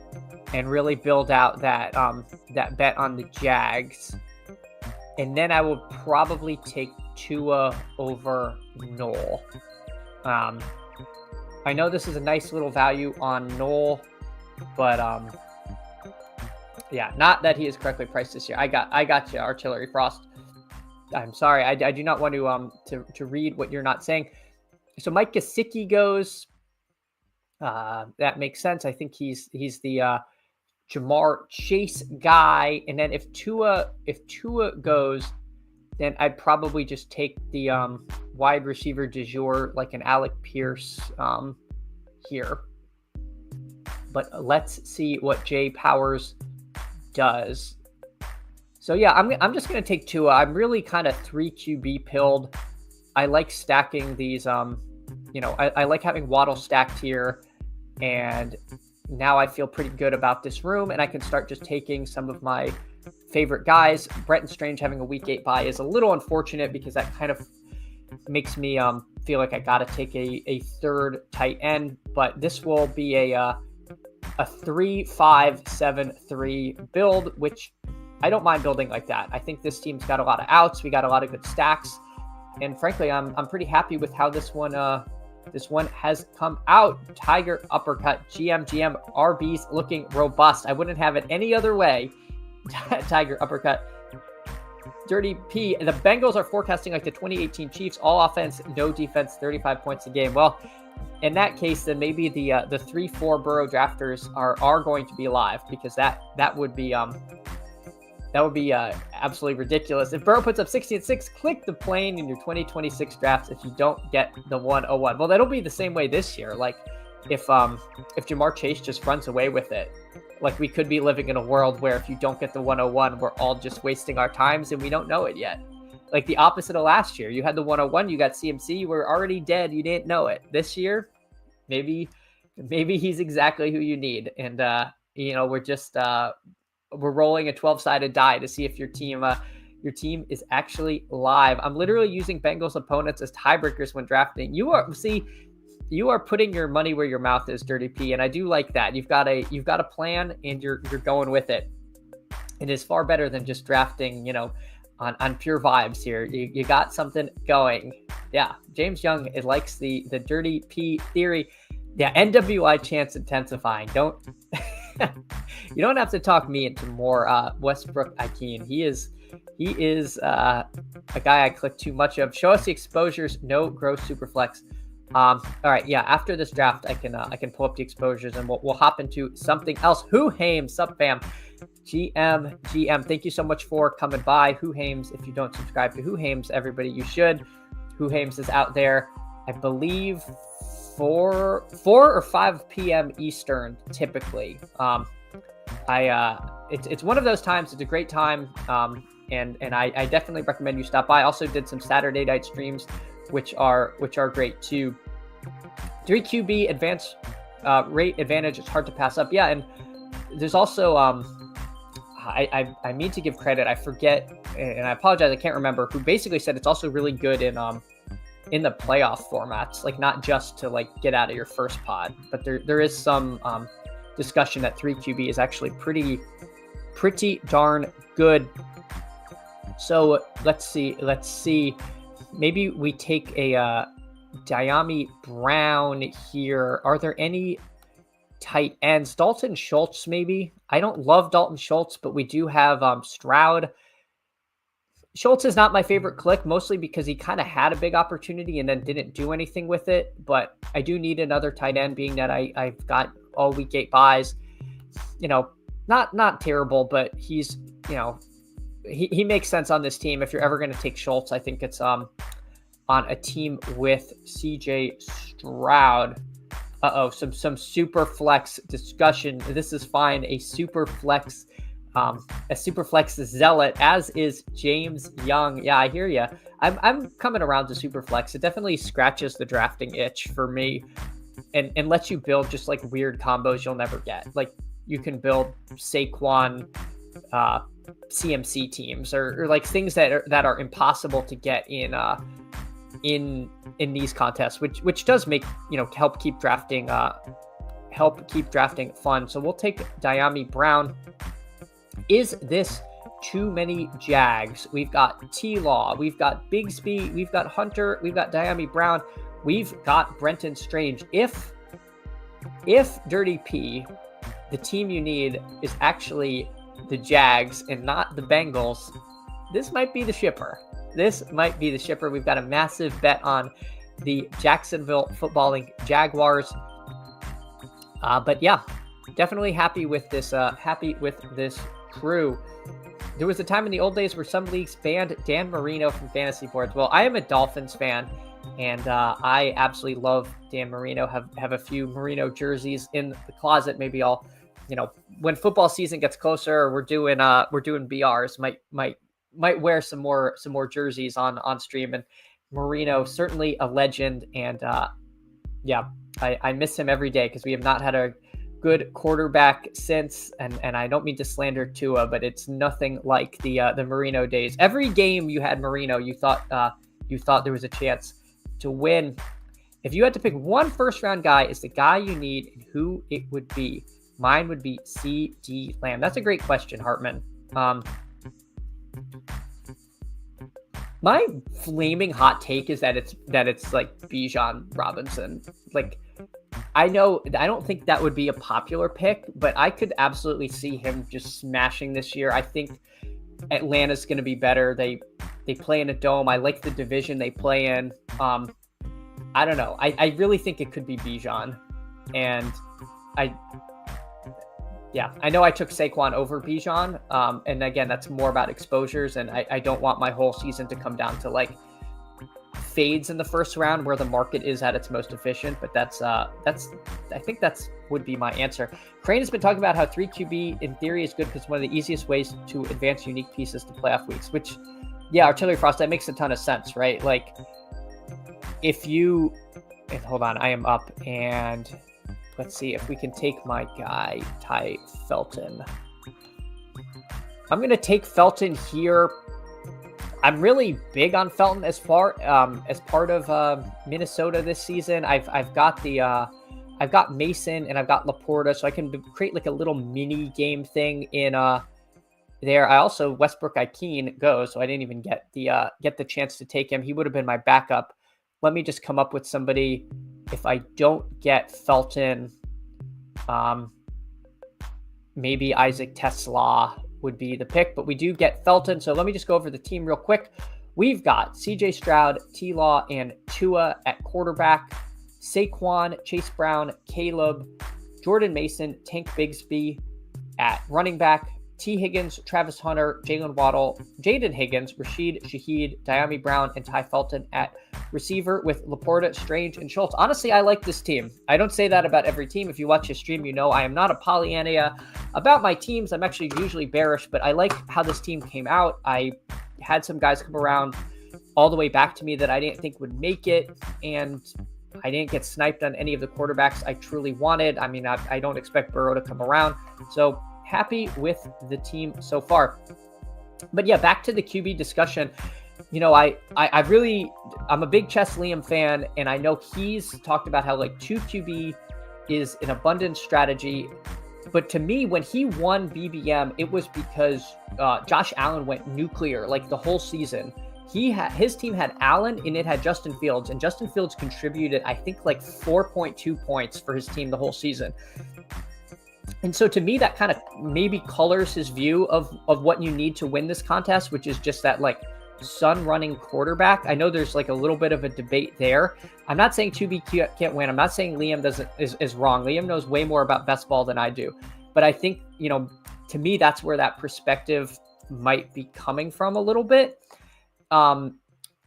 And really build out that bet on the Jags. And then I will probably take Tua over Noel. I know this is a nice little value on Noel, but yeah, not that he is correctly priced this year. I got you, Artillery Frost. I'm sorry, I do not want to read what you're not saying. So Mike Gesicki goes. That makes sense. I think he's the Jamar Chase guy. And then if Tua goes, then I'd probably just take the wide receiver du jour, like an Alec Pierce here. But let's see what Jay Powers does. So yeah, I'm just going to take Tua. I'm really kind of 3 QB pilled. I like stacking these, I like having Waddle stacked here. And now I feel pretty good about this room, and I can start just taking some of my favorite guys. Bretton Strange having a week 8 bye is a little unfortunate because that kind of makes me feel like I got to take a third tight end. But this will be a 3-5-7-3 build, which I don't mind building like that. I think this team's got a lot of outs. We got a lot of good stacks, and frankly, I'm pretty happy with how this one has come out. Tiger uppercut, GM, RB's looking robust. I wouldn't have it any other way. Tiger uppercut. Dirty P. The Bengals are forecasting like the 2018 Chiefs, all offense, no defense, 35 points a game. Well, in that case, then maybe the 3-4 Burrow drafters are going to be alive, because that would be absolutely ridiculous. If Burrow puts up 60-6, click the plane in your 2026 drafts if you don't get the 101. Well, that'll be the same way this year. Like if Jamar Chase just runs away with it, like we could be living in a world where if you don't get the 101, we're all just wasting our times and we don't know it yet. Like the opposite of last year. You had the 101, you got CMC, you were already dead, you didn't know it. This year, maybe he's exactly who you need. And we're just we're rolling a 12-sided die to see if your team is actually live. I'm literally using Bengals opponents as tiebreakers when drafting. You are putting your money where your mouth is, Dirty P, and I do like that. You've got a plan and you're going with it. It is far better than just drafting, on pure vibes here. You got something going. Yeah, James Young, it likes the Dirty P theory. Yeah, NWI chance intensifying. You don't have to talk me into more Westbrook Ikeen. He is a guy I click too much of. Show us the exposures. No gross superflex. All right, yeah. After this draft, I can pull up the exposures and we'll hop into something else. Who Hames, sup fam? GM. Thank you so much for coming by. Who Hames? If you don't subscribe to Who Hames, everybody, you should. Who Hames is out there, I believe, 4 or 5 p.m. Eastern typically. I it's one of those times. It's a great time. And I definitely recommend you stop by. I also did some Saturday night streams, which are great too. 3 QB advance rate advantage. It's hard to pass up. Yeah, and there's also I mean to give credit. I forget, and I apologize. I can't remember who basically said it's also really good in the playoff formats, like not just to like get out of your first pod, but there is some discussion that 3 QB is actually pretty darn good. So let's see. Maybe we take a Dyami Brown here. Are there any tight ends? Dalton Schultz, maybe. I don't love Dalton Schultz, but we do have Stroud. Schultz is not my favorite click, mostly because he kind of had a big opportunity and then didn't do anything with it. But I do need another tight end, being that I've got all week 8 buys. Not terrible, but he's, he makes sense on this team. If you're ever going to take Schultz, I think it's on a team with CJ Stroud. Some super flex discussion. This is fine. A super flex zealot, as is James Young. Yeah, I hear you. I'm coming around to super flex. It definitely scratches the drafting itch for me, and lets you build just like weird combos you'll never get. Like you can build Saquon CMC teams or like things that are impossible to get in these contests, which does make help keep drafting fun. So we'll take Dyami Brown. Is this too many Jags? We've got T-Law, we've got Bigsby, we've got Hunter, we've got Dyami Brown, we've got Brenton Strange. If Dirty P, the team you need, is actually the Jags and not the Bengals, this might be the shipper. We've got a massive bet on the Jacksonville footballing Jaguars. But yeah, definitely happy with this crew. There was a time in the old days where some leagues banned Dan Marino from fantasy boards. Well, I am a Dolphins fan, and I absolutely love Dan Marino. Have a few Marino jerseys in the closet. Maybe I'll, when football season gets closer, we're doing BRs. Might wear some more jerseys on stream. And Marino, certainly a legend, and I miss him every day because we have not had a good quarterback since, and I don't mean to slander Tua, but it's nothing like the Marino days. Every game you had Marino, you thought there was a chance to win. If you had to pick one first round guy as the guy you need, and who it would be, mine would be CeeDee Lamb. That's a great question, Hartman. My flaming hot take is that it's like Bijan Robinson. Like, I don't think that would be a popular pick, but I could absolutely see him just smashing this year. I think Atlanta's going to be better. They play in a dome. I like the division they play in. I don't know. I really think it could be Bijan, and I know I took Saquon over Bijan, and again, that's more about exposures, and I don't want my whole season to come down to like fades in the first round where the market is at its most efficient. But I think that's would be my answer. Crane has been talking about how 3 QB in theory is good because it's one of the easiest ways to advance unique pieces to playoff weeks, which, yeah, Artillery Frost, that makes a ton of sense, right? Like if you, and hold on, I am up, and let's see if we can take my guy, Ty Felton. I'm going to take Felton here. I'm really big on Felton as part of Minnesota this season. I've got Mason and I've got Laporta, so I can create like a little mini game thing in there. I also Westbrook Ikeen goes, so I didn't even get the chance to take him. He would have been my backup. Let me just come up with somebody. If I don't get Felton, maybe Isaac Tesla would be the pick, but we do get Felton. So let me just go over the team real quick. We've got CJ Stroud, T-Law, and Tua at quarterback, Saquon, Chase Brown, Caleb, Jordan Mason, Tank Bigsby at running back, T. Higgins, Travis Hunter, Jalen Waddle, Jaden Higgins, Rashid Shaheed, Diami Brown, and Ty Felton at receiver with Laporta, Strange, and Schultz. Honestly, I like this team. I don't say that about every team. If you watch his stream, you know I am not a Pollyanna about my teams. I'm actually usually bearish, but I like how this team came out. I had some guys come around all the way back to me that I didn't think would make it, and I didn't get sniped on any of the quarterbacks I truly wanted. I mean, I don't expect Burrow to come around. So happy with the team so far. But yeah, back to the QB discussion. You know, I'm a big Chess Liam fan, and I know he's talked about how like 2 QB is an abundant strategy. But to me, when he won BBM, it was because Josh Allen went nuclear like the whole season. His team had Allen and it had Justin Fields, and Justin Fields contributed, I think, like 4.2 points for his team the whole season. And so to me, that kind of maybe colors his view of what you need to win this contest, which is just that like sun running quarterback. I know there's like a little bit of a debate there. I'm not saying 2B can't win. I'm not saying Liam is wrong. Liam knows way more about best ball than I do. But I think, you know, to me, that's where that perspective might be coming from a little bit.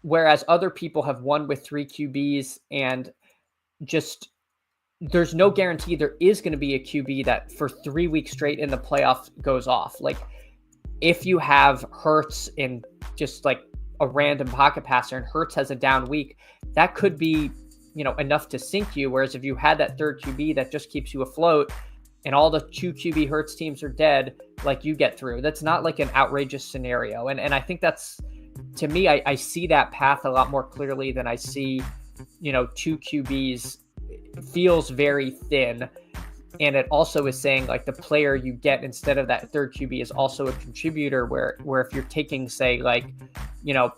Whereas other people have won with 3 QBs, and just there's no guarantee there is going to be a QB that for 3 weeks straight in the playoffs goes off. Like if you have Hurts in just like a random pocket passer and Hurts has a down week, that could be, you know, enough to sink you. Whereas if you had that third QB that just keeps you afloat and all the 2 QB Hurts teams are dead, like you get through. That's not like an outrageous scenario. And I think that's, to me, I see that path a lot more clearly than I see, you know, 2 QBs. It feels very thin. And it also is saying like the player you get instead of that third QB is also a contributor where if you're taking, say, like, you know,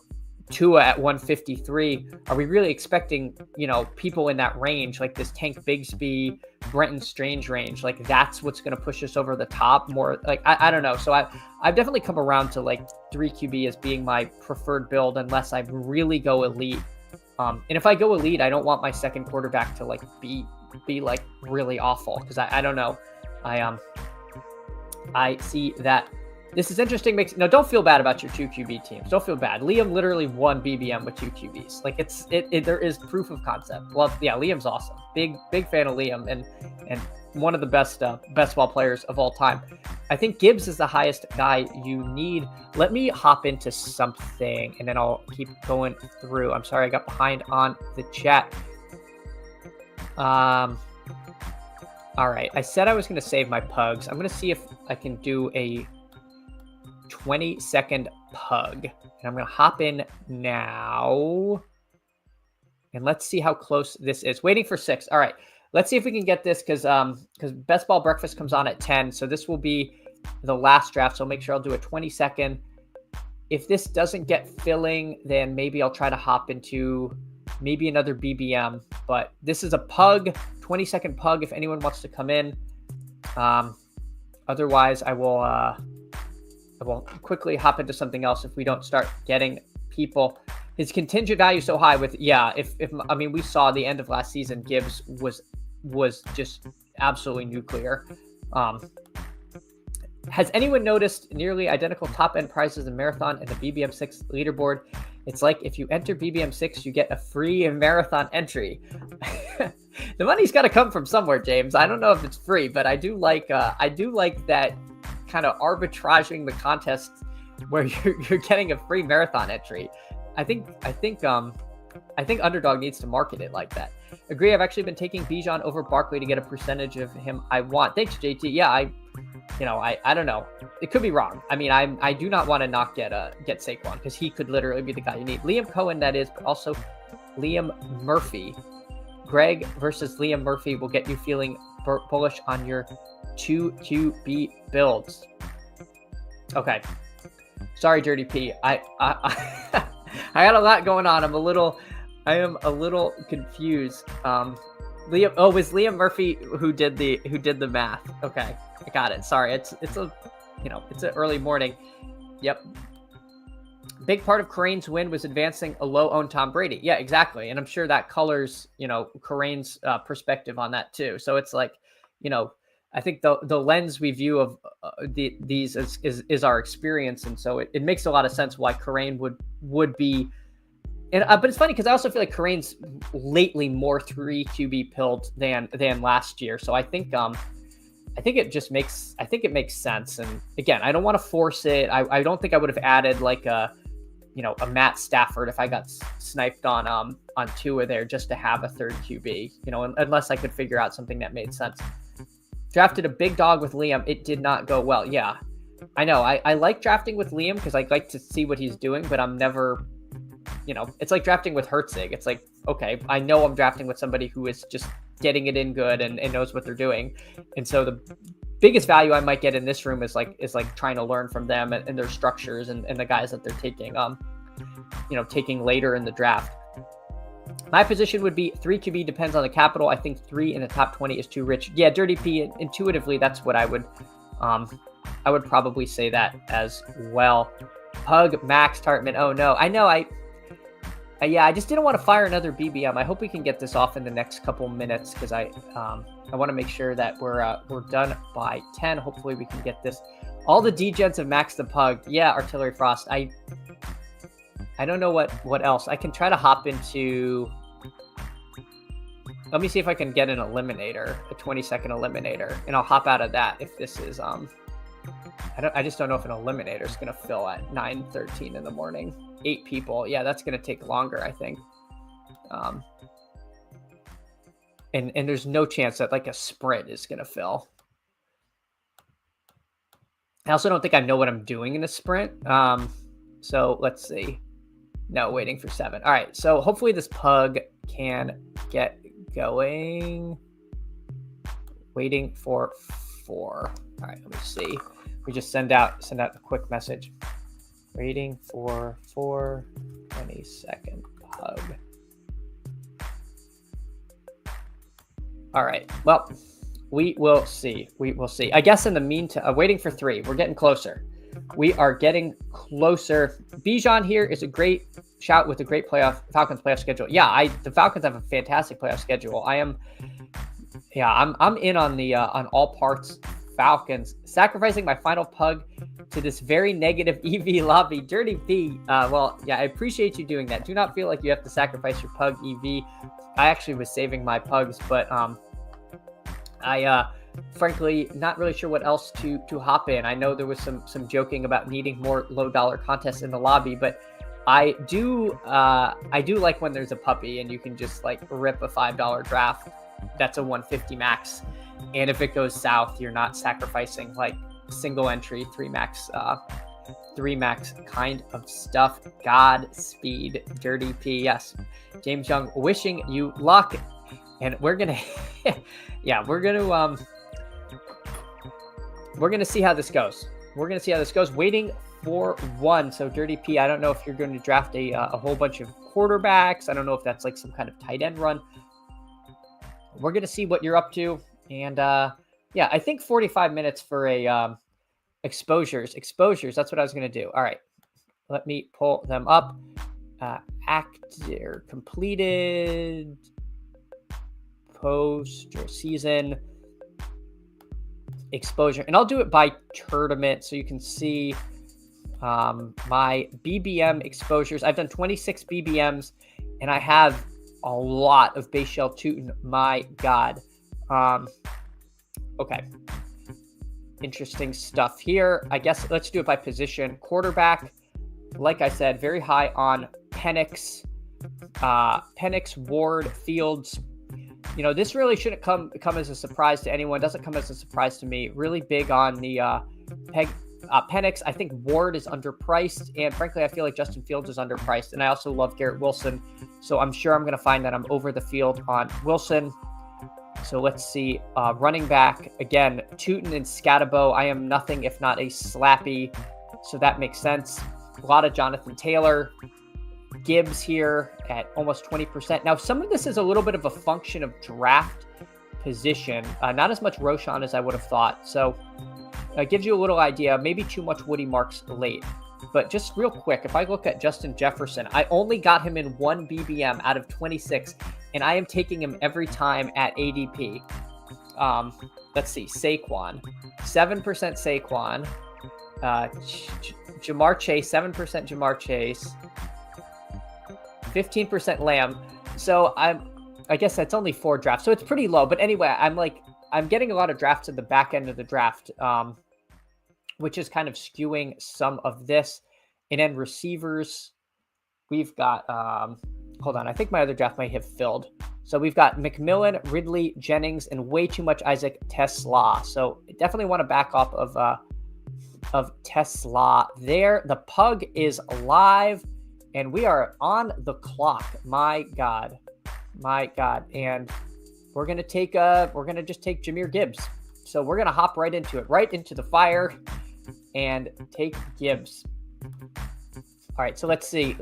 Tua at 153, are we really expecting, you know, people in that range, like this Tank Bigsby, Brenton Strange range, like that's what's going to push us over the top more? Like, I don't know. So I've definitely come around to like 3 QB as being my preferred build unless I really go elite. And if I go elite, I don't want my second quarterback to like be like really awful, because I don't know. I see that. This is interesting. No, don't feel bad about your 2 QB teams. Don't feel bad. Liam literally won BBM with 2 QBs. Like there is proof of concept. Well, yeah, Liam's awesome. Big fan of Liam and one of the best ball players of all time. I think Gibbs is the highest guy you need. Let me hop into something and then I'll keep going through. I'm sorry I got behind on the chat. All right. I said I was going to save my pugs. I'm going to see if I can do a 20-second pug. And I'm going to hop in now. And let's see how close this is. Waiting for 6. All right. Let's see if we can get this because Best Ball Breakfast comes on at 10. So this will be the last draft. So I'll make sure I'll do a 20-second. If this doesn't get filling, then maybe I'll try to hop into maybe another BBM. But this is a pug, 20-second pug if anyone wants to come in. Otherwise, I will quickly hop into something else if we don't start getting people. His contingent value so high with, yeah, if I mean, we saw the end of last season, Gibbs was just absolutely nuclear. Has anyone noticed nearly identical top-end prices in Marathon and the BBM6 leaderboard? It's like if you enter BBM6, you get a free Marathon entry. The money's got to come from somewhere, James. I don't know if it's free, but I do like that kind of arbitraging the contest where you're getting a free Marathon entry. I think Underdog needs to market it like that. Agree. I've actually been taking Bijan over Barkley to get a percentage of him I want. Thanks, JT. Yeah, I don't know. It could be wrong. I mean, I do not want to not get Saquon because he could literally be the guy you need. Liam Cohen, that is, but also Liam Murphy. Greg versus Liam Murphy will get you feeling bullish on your 2 QB builds. Okay. Sorry, Dirty P. I got a lot going on. I am a little confused. Liam. Oh, it was Liam Murphy who did the math. Okay, I got it. Sorry, it's an early morning. Yep. Big part of Corain's win was advancing a low-owned Tom Brady. Yeah, exactly. And I'm sure that colors, Corain's perspective on that too. So it's like, I think the lens we view of these is our experience, and so it makes a lot of sense why Kerrane would be. And but it's funny because I also feel like Kerrane's lately more 3 QB pilled than last year. So I think it makes sense. And again, I don't want to force it. I don't think I would have added like a Matt Stafford if I got sniped on Tua there just to have a third QB, unless I could figure out something that made sense. Drafted a big dog with Liam. It did not go well. Yeah, I know. I like drafting with Liam because I like to see what he's doing, but I'm never, it's like drafting with Herzig. It's like, okay, I know I'm drafting with somebody who is just getting it in good and knows what they're doing. And so the biggest value I might get in this room is trying to learn from them and their structures and the guys that they're taking later in the draft. My position would be 3 QB, depends on the capital. I think 3 in the top 20 is too rich. Yeah, Dirty P, intuitively, that's what I would probably say that as well. Pug, Max, Tartman. Oh no, I know. I just didn't want to fire another BBM. I hope we can get this off in the next couple minutes because I want to make sure that we're done by 10. Hopefully we can get this. All the degens of Max the Pug. Yeah, Artillery Frost. I don't know what else. I can try to hop into. Let me see if I can get an eliminator, a 20-second eliminator, and I'll hop out of that if this is I just don't know if an eliminator is going to fill at 9:13 in the morning. 8 people. Yeah, that's going to take longer, I think. And there's no chance that like a sprint is going to fill. I also don't think I know what I'm doing in a sprint. So let's see. No, waiting for 7. All right. So hopefully this pug can get going. Waiting for 4. All right. Let me see. We just send out a quick message. Waiting for 4 20-second pug. All right. Well, we will see. I guess in the meantime, waiting for 3. We're getting closer. We are getting closer. Bijan here is a great shout with a great Falcons playoff schedule. Yeah, the Falcons have a fantastic playoff schedule. I'm in on the on all parts Falcons. Sacrificing my final pug to this very negative EV lobby. Dirty P. Well, yeah, I appreciate you doing that. Do not feel like you have to sacrifice your pug EV. I actually was saving my pugs, but I frankly not really sure what else to hop in. I know there was some joking about needing more low dollar contests in the lobby, but I do like when there's a puppy and you can just like rip a $5 draft. That's a 150 max, and if it goes south, you're not sacrificing like single entry 3 max kind of stuff. Godspeed, Dirty P. Yes, James Young, wishing you luck, and we're gonna we're gonna see how this goes. Waiting for 1. So Dirty P, I don't know if you're going to draft a whole bunch of quarterbacks. I don't know if that's like some kind of tight end run. We're gonna see what you're up to, and I think 45 minutes for a exposures. That's what I was gonna do. All right, let me pull them up. Actor completed, post or season exposure, and I'll do it by tournament so you can see my BBM exposures. I've done 26 BBMs, and I have a lot of base shell Tootin'. My God. Okay. Interesting stuff here. I guess let's do it by position. Quarterback, like I said, very high on Penix, Ward, Fields. This really shouldn't come as a surprise to anyone. Doesn't come as a surprise to me. Really big on the Penix. I think Ward is underpriced, and frankly, I feel like Justin Fields is underpriced. And I also love Garrett Wilson, so I'm sure I'm going to find that I'm over the field on Wilson. So let's see. Running back, again, Tootin' and Scatabo. I am nothing if not a slappy, so that makes sense. A lot of Jonathan Taylor. Gibbs here at almost 20%. Now, some of this is a little bit of a function of draft position. Not as much Roshan as I would have thought. So it gives you a little idea. Maybe too much Woody Marks late. But just real quick, if I look at Justin Jefferson, I only got him in 1 BBM out of 26, and I am taking him every time at ADP. let's see, Saquon, 7% Saquon, Jamar Chase, 7% Jamar Chase, 15% Lamb. So I guess that's only 4 drafts, so it's pretty low. But anyway, I'm getting a lot of drafts at the back end of the draft, which is kind of skewing some of this. And then receivers, we've got, hold on, I think my other draft might have filled. So we've got McMillan, Ridley, Jennings, and way too much Isaac Tesla. So definitely want to back off of Tesla there. The pug is live, and we are on the clock. My God. And we're going to just take Jahmyr Gibbs. So we're going to hop right into it, right into the fire and take Gibbs. All right, so let's see.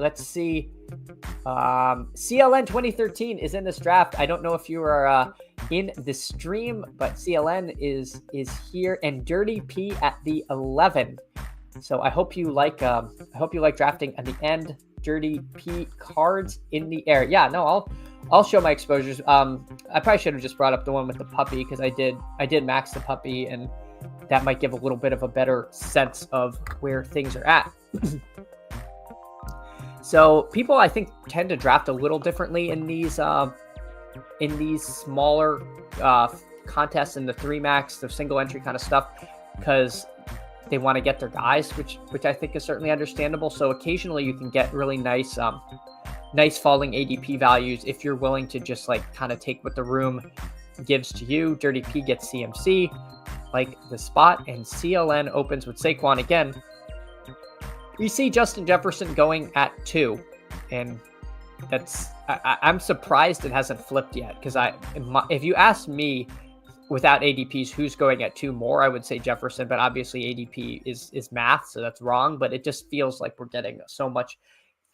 CLN 2013 is in this draft. I don't know if you are in the stream, but CLN is here, and Dirty P at the 11. So I hope you like drafting at the end. Dirty P cards in the air. Yeah, no, I'll show my exposures. I probably should have just brought up the one with the puppy, because I did max the puppy, and that might give a little bit of a better sense of where things are at. So people, I think, tend to draft a little differently in these smaller contests, in the 3 max, the single entry kind of stuff, because they want to get their guys, which I think is certainly understandable. So occasionally you can get really nice falling ADP values if you're willing to just like kind of take what the room gives to you. Dirty P gets CMC, like the spot, and CLN opens with Saquon again. We see Justin Jefferson going at 2, and I'm surprised it hasn't flipped yet, because if you ask me without ADPs who's going at 2 more, I would say Jefferson, but obviously ADP is math, so that's wrong. But it just feels like we're getting so much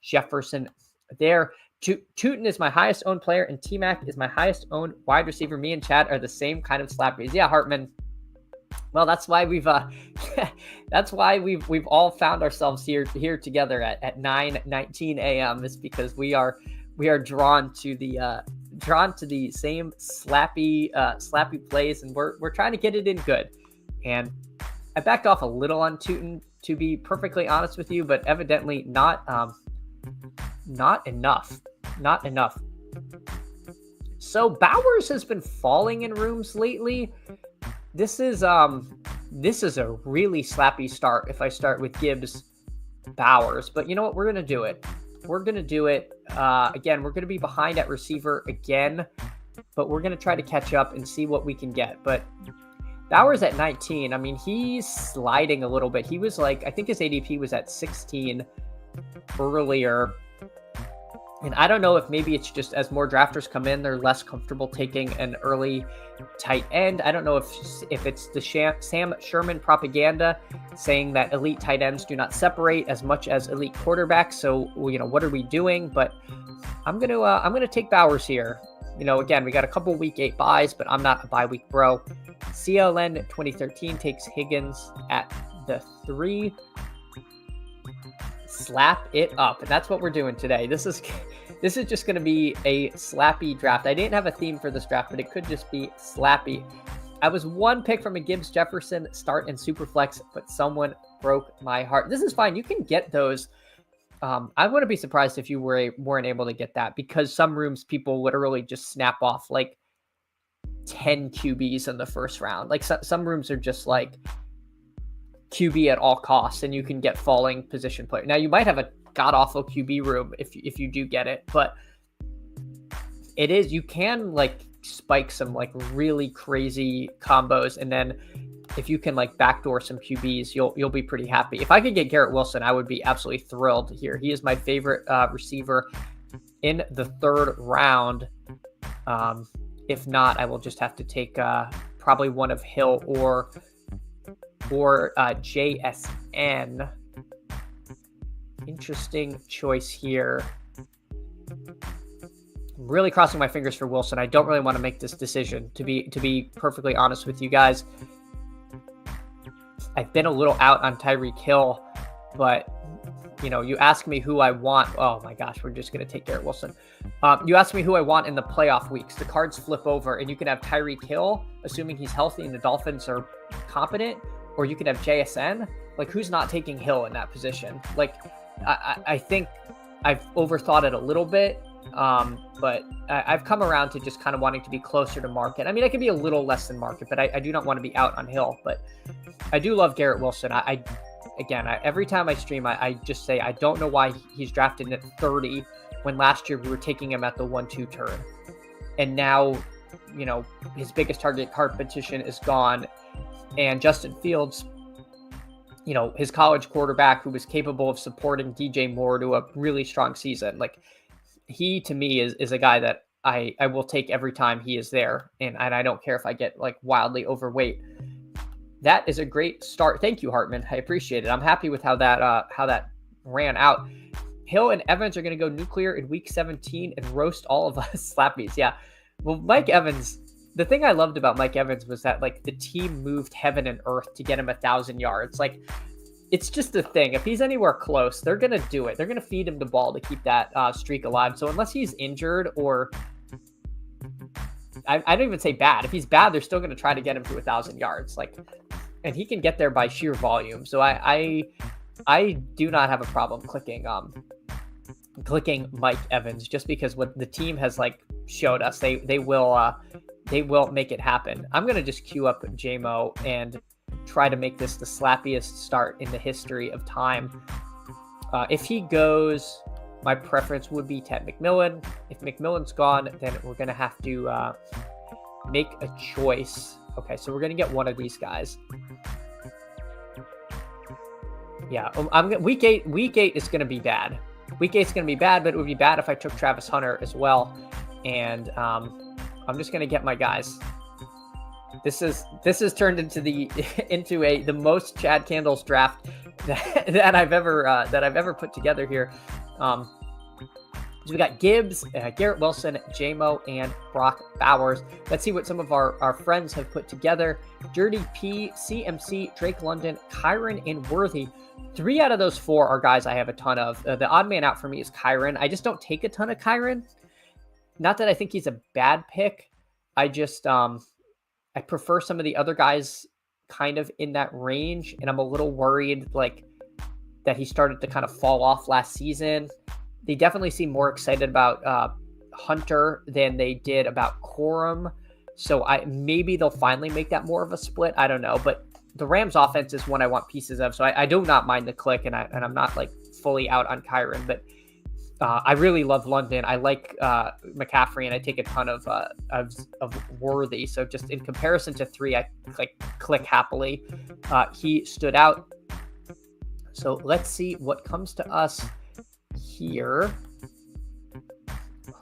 Jefferson there. Tootin is my highest owned player, and T-Mac is my highest owned wide receiver. Me and Chad are the same kind of slappies. Yeah, Hartman. Well, that's why we've all found ourselves here together at 9:19 a.m. is because we are drawn to the same slappy plays, and we're trying to get it in good. And I backed off a little on Tootin, to be perfectly honest with you, but evidently not enough. So Bowers has been falling in rooms lately. This is a really slappy start if I start with Gibbs, Bowers. But you know what? We're going to do it. Again, we're going to be behind at receiver again, but we're going to try to catch up and see what we can get. But Bowers at 19, I mean, he's sliding a little bit. He was like, I think his ADP was at 16 earlier. And I don't know if maybe it's just as more drafters come in, they're less comfortable taking an early tight end. I don't know if it's the Sam Sherman propaganda saying that elite tight ends do not separate as much as elite quarterbacks. So, what are we doing? But I'm gonna take Bowers here. Again, we got a couple week 8 buys, but I'm not a bye week bro. CLN 2013 takes Higgins at the 3. Slap it up, and that's what we're doing today. This is just going to be a slappy draft. I didn't have a theme for this draft, but it could just be slappy. I was 1 pick from a Gibbs Jefferson start in Superflex, but someone broke my heart. This is fine. You can get those. I wouldn't be surprised if you weren't able to get that, because some rooms people literally just snap off like 10 QBs in the first round. Like some rooms are just like QB at all costs, and you can get falling position player. Now you might have a god-awful QB room if you do get it, but you can like spike some like really crazy combos, and then if you can like backdoor some QBs, you'll be pretty happy. If I could get Garrett Wilson, I would be absolutely thrilled here. He is my favorite receiver in the 3rd round. If not, I will just have to take probably one of Hill or JSN. Interesting choice here. I'm really crossing my fingers for Wilson. I don't really want to make this decision, to be perfectly honest with you guys. I've been a little out on Tyreek Hill, but you ask me who I want. Oh my gosh, we're just going to take Garrett Wilson. You ask me who I want in the playoff weeks. The cards flip over, and you can have Tyreek Hill, assuming he's healthy and the Dolphins are competent, or you could have JSN. Like, who's not taking Hill in that position? Like, I think I've overthought it a little bit, but I've come around to just kind of wanting to be closer to market. I mean, I can be a little less than market, but I do not want to be out on Hill. But I do love Garrett Wilson. Every time I stream, I just say I don't know why he's drafted at 30 when last year we were taking him at the 1-2 turn. And now, his biggest target competition is gone. And Justin Fields, his college quarterback who was capable of supporting DJ Moore to a really strong season. Like, he, to me, is a guy that I will take every time he is there. And I don't care if I get like wildly overweight. That is a great start. Thank you, Hartman. I appreciate it. I'm happy with how that ran out. Hill and Evans are going to go nuclear in week 17 and roast all of us slappies. Yeah. Well, Mike Evans, the thing I loved about Mike Evans was that like the team moved heaven and earth to get him 1,000 yards. Like, it's just a thing. If he's anywhere close, they're going to do it. They're going to feed him the ball to keep that streak alive. So unless he's injured or I don't even say bad. If he's bad, they're still going to try to get him to 1,000 yards. Like, and he can get there by sheer volume. So I do not have a problem clicking Mike Evans, just because what the team has like showed us, they will make it happen. I'm going to just queue up JMO and try to make this the slappiest start in the history of time. If he goes, my preference would be Ted McMillan. If McMillan's gone, then we're going to have to make a choice. Okay, so we're going to get one of these guys. Yeah, week eight is going to be bad. Week 8 is going to be bad, but it would be bad if I took Travis Hunter as well. And I'm just going to get my guys. This is turned into the most Chad Candles draft that I've ever put together here. So we got Gibbs, Garrett Wilson, JMO, and Brock Bowers. Let's see what some of our friends have put together. Dirty P, CMC, Drake London, Kyron, and Worthy. 3 out of those 4 are guys I have a ton of. The odd man out for me is Kyron. I just don't take a ton of Kyron. Not that I think he's a bad pick. I just I prefer some of the other guys kind of in that range, and I'm a little worried like that he started to kind of fall off last season. They definitely seem more excited about Hunter than they did about Corum. So maybe they'll finally make that more of a split. I don't know, but the Rams offense is one I want pieces of. So I do not mind the click, and I'm not like fully out on Kyron, but I really love London. I like McCaffrey, and I take a ton of Worthy. So just in comparison to 3, I click happily. He stood out. So let's see what comes to us here.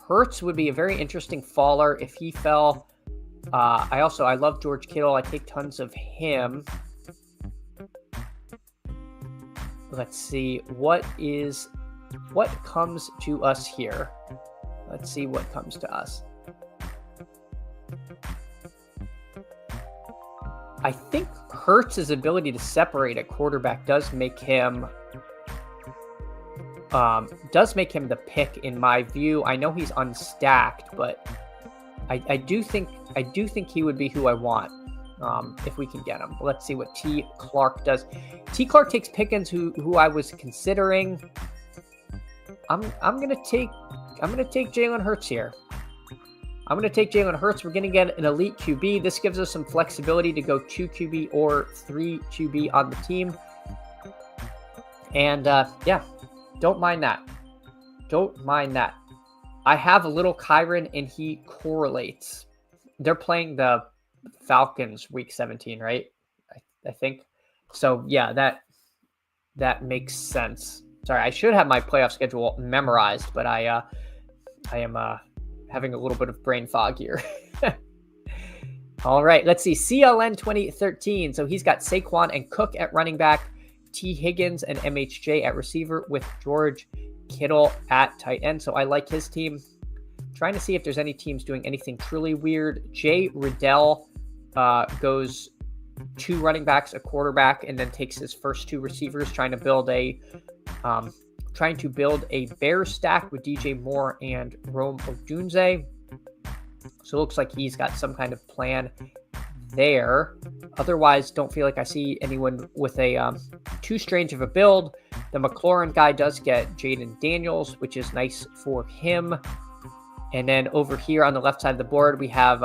Hurts would be a very interesting faller if he fell. I love George Kittle. I take tons of him. Let's see what comes to us here. Let's see what comes to us. I think Hurts' ability to separate at quarterback does make him the pick in my view. I know he's unstacked, but I do think he would be who I want if we can get him. Let's see what T. Clark does. T. Clark takes Pickens, who I was considering. I'm gonna take Jalen Hurts here. I'm gonna take Jalen Hurts. We're gonna get an elite QB. This gives us some flexibility to go 2 QB or 3 QB on the team. And don't mind that. I have a little Kyron, and he correlates. They're playing the Falcons week 17, right? I think. So yeah, that makes sense. Sorry, I should have my playoff schedule memorized, but I am having a little bit of brain fog here. All right, let's see. CLN 2013. So he's got Saquon and Cook at running back, T. Higgins and MHJ at receiver, with George Kittle at tight end. So I like his team. Trying to see if there's any teams doing anything truly weird. Jay Riddell goes 2 running backs, a quarterback, and then takes his first 2 receivers, trying to build a trying to build a Bears stack with DJ Moore and Rome Odunze. So it looks like he's got some kind of plan there. Otherwise, don't feel like I see anyone with a too strange of a build. The McLaurin guy does get Jaden Daniels, which is nice for him. And then over here on the left side of the board, we have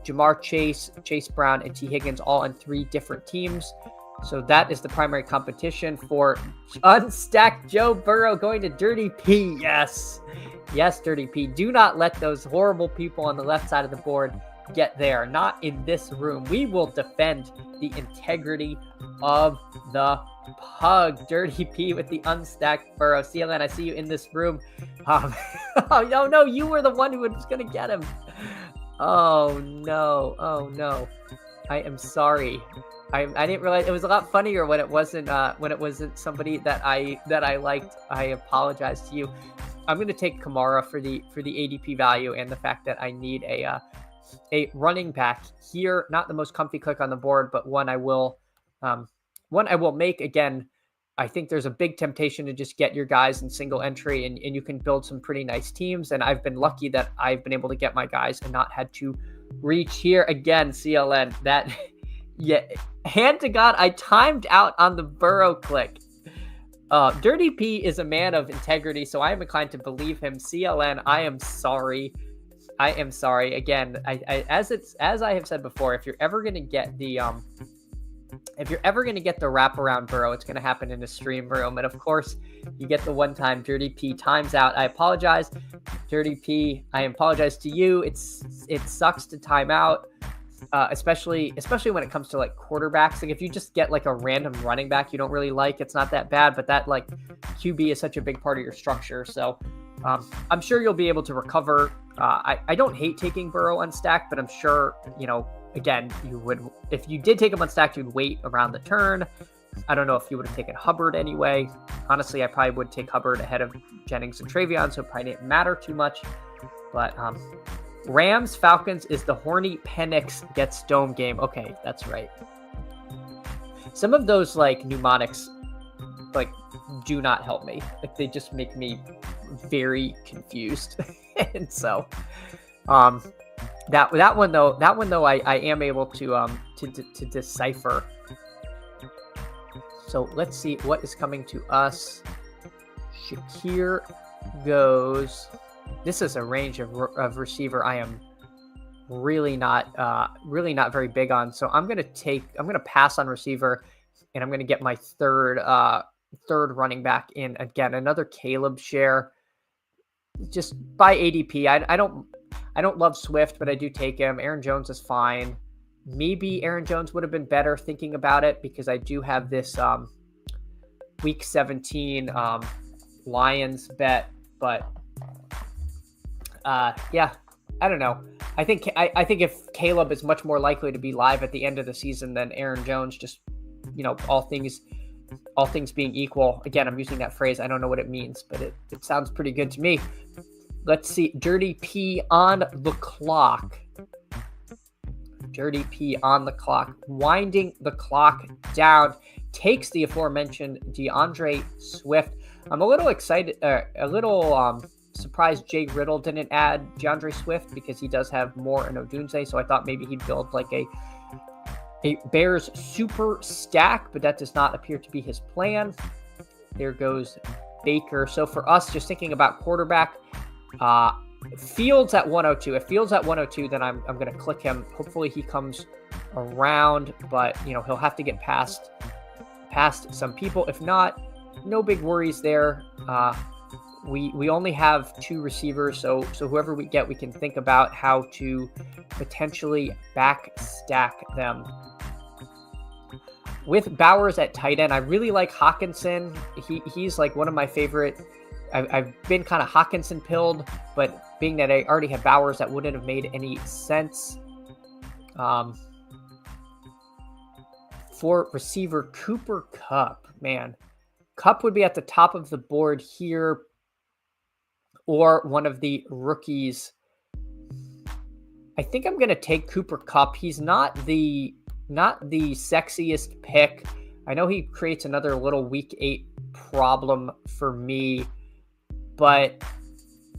Jamar Chase, Chase Brown, and T. Higgins all on 3 different teams. So that is the primary competition for Unstacked Joe Burrow going to Dirty P. Yes. Yes, Dirty P. Do not let those horrible people on the left side of the board get there. Not in this room. We will defend the integrity of the pug. Dirty P with the Unstacked Burrow. CLN, I see you in this room. Oh, no, you were the one who was going to get him. Oh, no. I am sorry. I didn't realize it was a lot funnier when it wasn't somebody that I liked. I apologize to you. I'm going to take Kamara for the ADP value and the fact that I need a running back here. Not the most comfy click on the board, but one I will make. Again, I think there's a big temptation to just get your guys in single entry and you can build some pretty nice teams. And I've been lucky that I've been able to get my guys and not had to reach here again. CLN, that yeah, hand to God, I timed out on the Burrow click. Dirty P is a man of integrity, so I am inclined to believe him. CLN, I am sorry. Again, as I have said before, if you're ever gonna get the wraparound Burrow, it's gonna happen in a stream room, and of course, you get the one time Dirty P times out. I apologize, Dirty P. I apologize to you. It sucks to time out. Especially when it comes to like quarterbacks. Like if you just get like a random running back you don't really like, it's not that bad, but that like QB is such a big part of your structure. So I'm sure you'll be able to recover. I don't hate taking Burrow unstacked, but I'm sure, again, you would, if you did take him unstacked, you'd wait around the turn. I don't know if you would have taken Hubbard anyway. Honestly, I probably would take Hubbard ahead of Jennings and Travion, so it probably didn't matter too much. But Rams Falcons is the horny Penix gets dome game. Okay, that's right. Some of those like mnemonics like do not help me. Like they just make me very confused. And so that one though I am able to decipher. So let's see what is coming to us. Shakir goes. This is a range of receiver I am really not very big on. So I'm gonna pass on receiver, and I'm gonna get my third running back in. Again, another Caleb share. Just by ADP. I don't love Swift, but I do take him. Aaron Jones is fine. Maybe Aaron Jones would have been better thinking about it because I do have this week 17 Lions bet, but. Yeah, I don't know. I think if Caleb is much more likely to be live at the end of the season than Aaron Jones, just all things being equal. Again, I'm using that phrase. I don't know what it means, but it sounds pretty good to me. Let's see. Dirty P on the clock. Dirty P on the clock. Winding the clock down. Takes the aforementioned DeAndre Swift. I'm a little excited. Surprised Jay Riddle didn't add DeAndre Swift because he does have Moore and Odunze, so I thought maybe he'd build like a Bears super stack, but that does not appear to be his plan. There goes Baker. So for us, just thinking about quarterback, Fields at 102. If Fields at 102, then I'm going to click him. Hopefully he comes around, but he'll have to get past some people. If not, no big worries there. We only have 2 receivers, so whoever we get, we can think about how to potentially back stack them. With Bowers at tight end, I really like Hawkinson. He's like one of my favorite. I've been kind of Hawkinson pilled, but being that I already have Bowers, that wouldn't have made any sense. For receiver, Cooper Kupp, man. Kupp would be at the top of the board here, or one of the rookies. I think I'm going to take Cooper Kupp. He's not the sexiest pick. I know he creates another little week 8 problem for me, but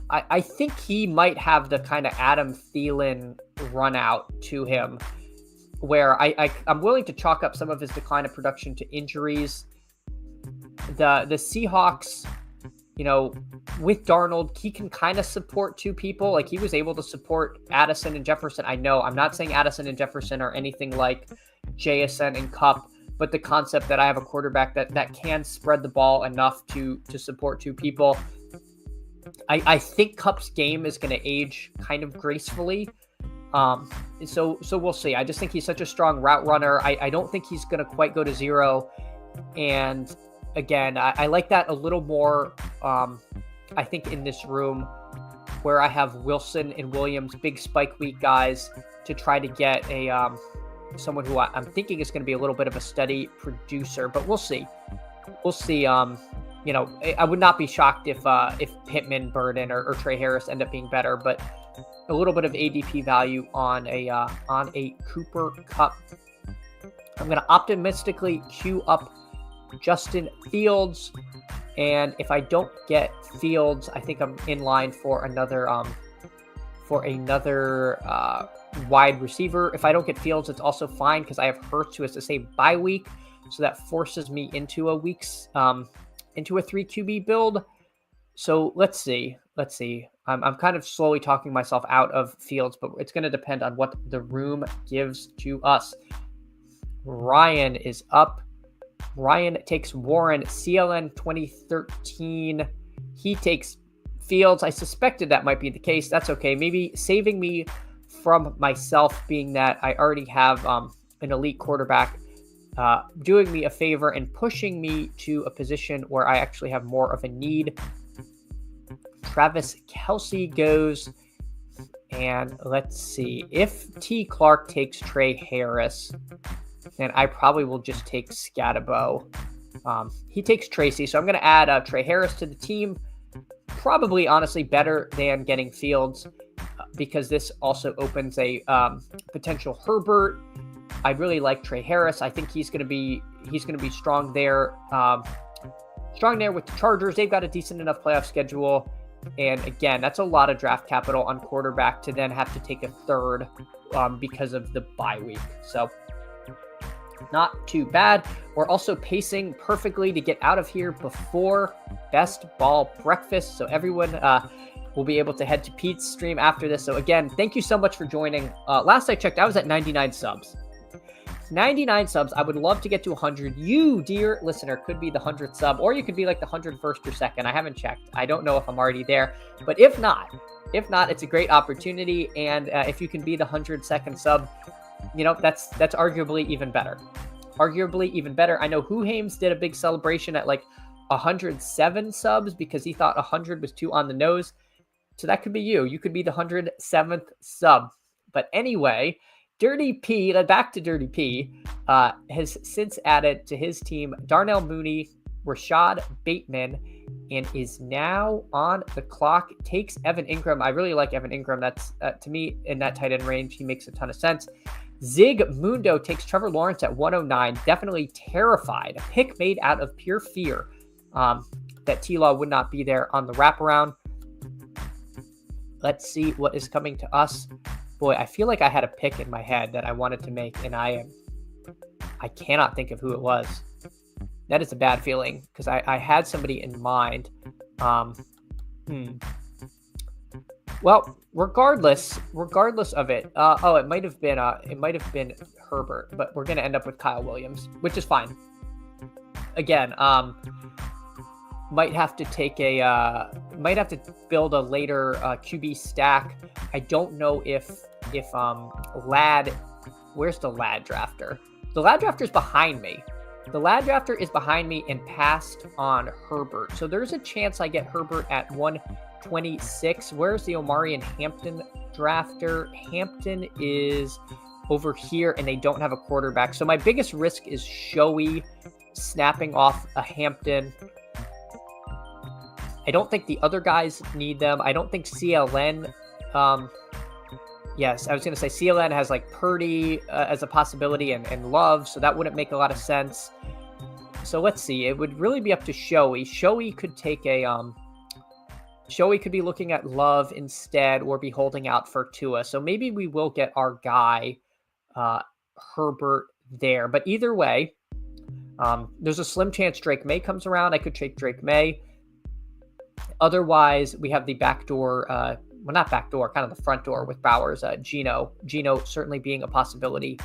I think he might have the kind of Adam Thielen run out to him where I'm willing to chalk up some of his decline of production to injuries. The Seahawks, with Darnold, he can kind of support two people. Like, he was able to support Addison and Jefferson. I know I'm not saying Addison and Jefferson are anything like JSN and Kupp, but the concept that I have a quarterback that can spread the ball enough to support two people. I think Kupp's game is going to age kind of gracefully. So we'll see. I just think he's such a strong route runner. I don't think he's going to quite go to 0. And again, I like that a little more. I think in this room where I have Wilson and Williams, big spike week guys, to try to get someone who I'm thinking is going to be a little bit of a steady producer, but we'll see. We'll see. I would not be shocked if Pittman, Burden, or Trey Harris end up being better, but a little bit of ADP value on a Cooper Kupp. I'm going to optimistically queue up Justin Fields, and if I don't get Fields, I think I'm in line for another wide receiver. If I don't get Fields, it's also fine because I have Hurts, who has the same bye week, so that forces me into a 3 QB build. So let's see. I'm kind of slowly talking myself out of Fields, but it's going to depend on what the room gives to us. Ryan is up. Ryan takes Warren, CLN 2013. He takes Fields. I suspected that might be the case. That's okay. Maybe saving me from myself, being that I already have an elite quarterback, doing me a favor and pushing me to a position where I actually have more of a need. Travis Kelce goes, and let's see. If T. Clark takes Trey Harris, then I probably will just take Scatabo. He takes Tracy, so I'm going to add Trey Harris to the team. Probably, honestly, better than getting Fields, because this also opens a potential Herbert. I really like Trey Harris. I think he's going to be strong there. Strong there with the Chargers. They've got a decent enough playoff schedule. And again, that's a lot of draft capital on quarterback to then have to take a third because of the bye week. So not too bad. We're also pacing perfectly to get out of here before Best Ball Breakfast. So everyone will be able to head to Pete's stream after this. So again, thank you so much for joining. Last I checked, I was at 99 subs. 99 subs. I would love to get to 100. You, dear listener, could be the 100th sub, or you could be like the 101st or 2nd. I haven't checked. I don't know if I'm already there, but if not, it's a great opportunity. And if you can be the 102nd sub, that's arguably even better. I know Huhames did a big celebration at like 107 subs because he thought 100 was too on the nose. So that could be you. You could be the 107th sub. But anyway, Dirty P, back to Dirty P, has since added to his team Darnell Mooney, Rashad Bateman, and is now on the clock. Takes Evan Ingram. I really like Evan Ingram. That's, to me, in that tight end range, he makes a ton of sense. Zig Mundo takes Trevor Lawrence at 109. Definitely terrified. A pick made out of pure fear that T-Law would not be there on the wraparound. Let's see what is coming to us. Boy, I feel like I had a pick in my head that I wanted to make, and I cannot think of who it was. That is a bad feeling because I had somebody in mind. Well, regardless of it, it might have been Herbert, but we're gonna end up with Kyle Williams, which is fine. Again, might have to build a later QB stack. I don't know if Lad, where's the Lad drafter? The Lad drafter is behind me. The Lad drafter is behind me and passed on Herbert. So there's a chance I get Herbert at 126. Where's the Omari and Hampton drafter? Hampton is over here and they don't have a quarterback. So my biggest risk is Shoei snapping off a Hampton. I don't think the other guys need them. I don't think CLN. Yes, I was going to say CLN has like Purdy as a possibility and Love, so that wouldn't make a lot of sense. So let's see. It would really be up to Shoei. Shoei could take a Shoei could be looking at Love instead, or be holding out for Tua. So maybe we will get our guy Herbert there. But either way, there's a slim chance Drake May comes around. I could take Drake May. Otherwise, we have the back door. Well, not back door, kind of the front door with Bowers. Gino certainly being a possibility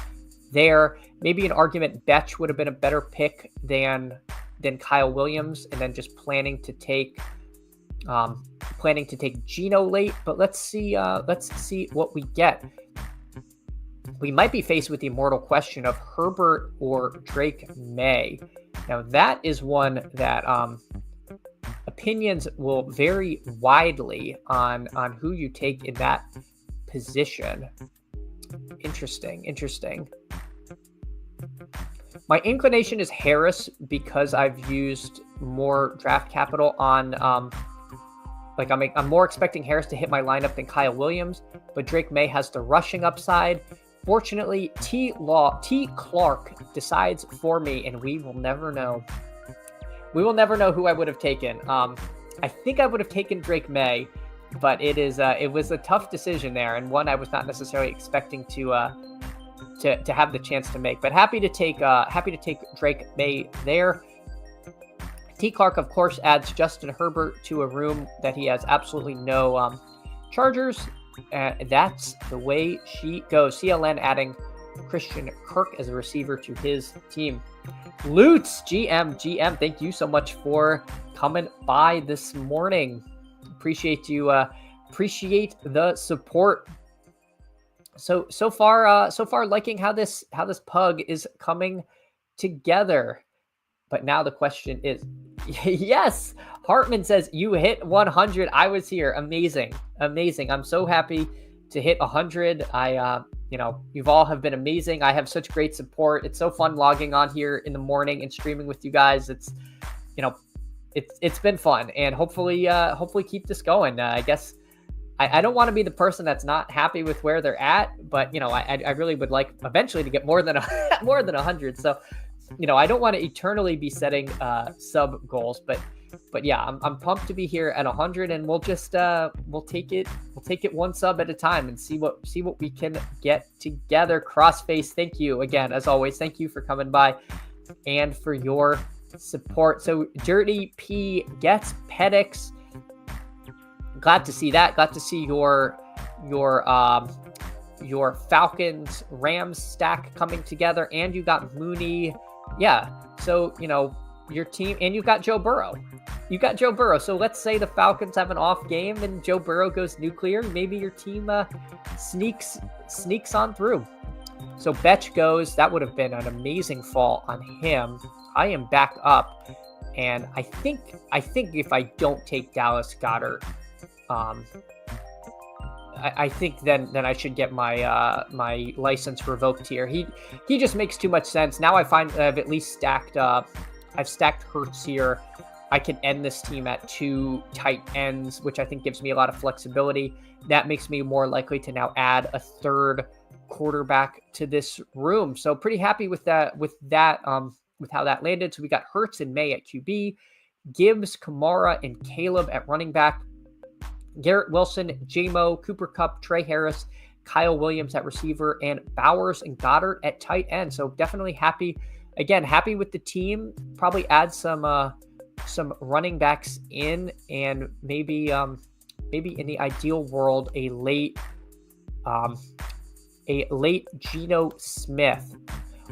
there. Maybe an argument Betch would have been a better pick than Kyle Williams, and then just planning to take Gino late. But let's see what we get. We might be faced with the immortal question of Herbert or Drake May. Now that is one that opinions will vary widely on who you take in that position. Interesting. My inclination is Harris, because I've used more draft capital on I'm more expecting Harris to hit my lineup than Kyle Williams, but Drake May has the rushing upside. Fortunately, T. Clark decides for me, and we will never know. We will never know who I would have taken. I think I would have taken Drake May, but it was a tough decision there, and one I was not necessarily expecting to have the chance to make. But happy to take Drake May there. T. Clark, of course, adds Justin Herbert to a room that he has absolutely no Chargers. That's the way she goes. CLN adding Christian Kirk as a receiver to his team. Lutz, GM, thank you so much for coming by this morning. Appreciate you. Appreciate the support. So far liking how this pug is coming together. But now the question is, yes, Hartman says you hit 100. I was here. Amazing. I'm so happy to hit 100. You've all have been amazing. I have such great support. It's so fun logging on here in the morning and streaming with you guys. It's been fun, and hopefully keep this going. I guess I don't want to be the person that's not happy with where they're at, but I really would like eventually to get more than 100. So, I don't want to eternally be setting sub goals, but yeah, I'm pumped to be here at 100, and we'll just we'll take it one sub at a time and see what we can get together. Crossface, thank you again, as always. Thank you for coming by and for your support. So Dirty P gets Pedix. Glad to see that. Glad to see your Falcons Rams stack coming together, and you got Mooney. Yeah. So, your team, and you've got Joe Burrow. So let's say the Falcons have an off game and Joe Burrow goes nuclear. Maybe your team sneaks on through. So Betch goes. That would have been an amazing fall on him. I am back up, and I think if I don't take Dallas Goedert, I think then I should get my license revoked here. He just makes too much sense. Now I find that I've at least stacked I've stacked Hurts here. I can end this team at 2 tight ends, which I think gives me a lot of flexibility. That makes me more likely to now add a third quarterback to this room. So pretty happy with that with how that landed. So we got Hurts and May at QB, Gibbs, Kamara, and Caleb at running back, Garrett Wilson, J-Mo, Cooper Kupp, Trey Harris, Kyle Williams at receiver, and Bowers and Goddard at tight end. So definitely happy with the team. Probably add some running backs in, and maybe in the ideal world, a late Geno Smith.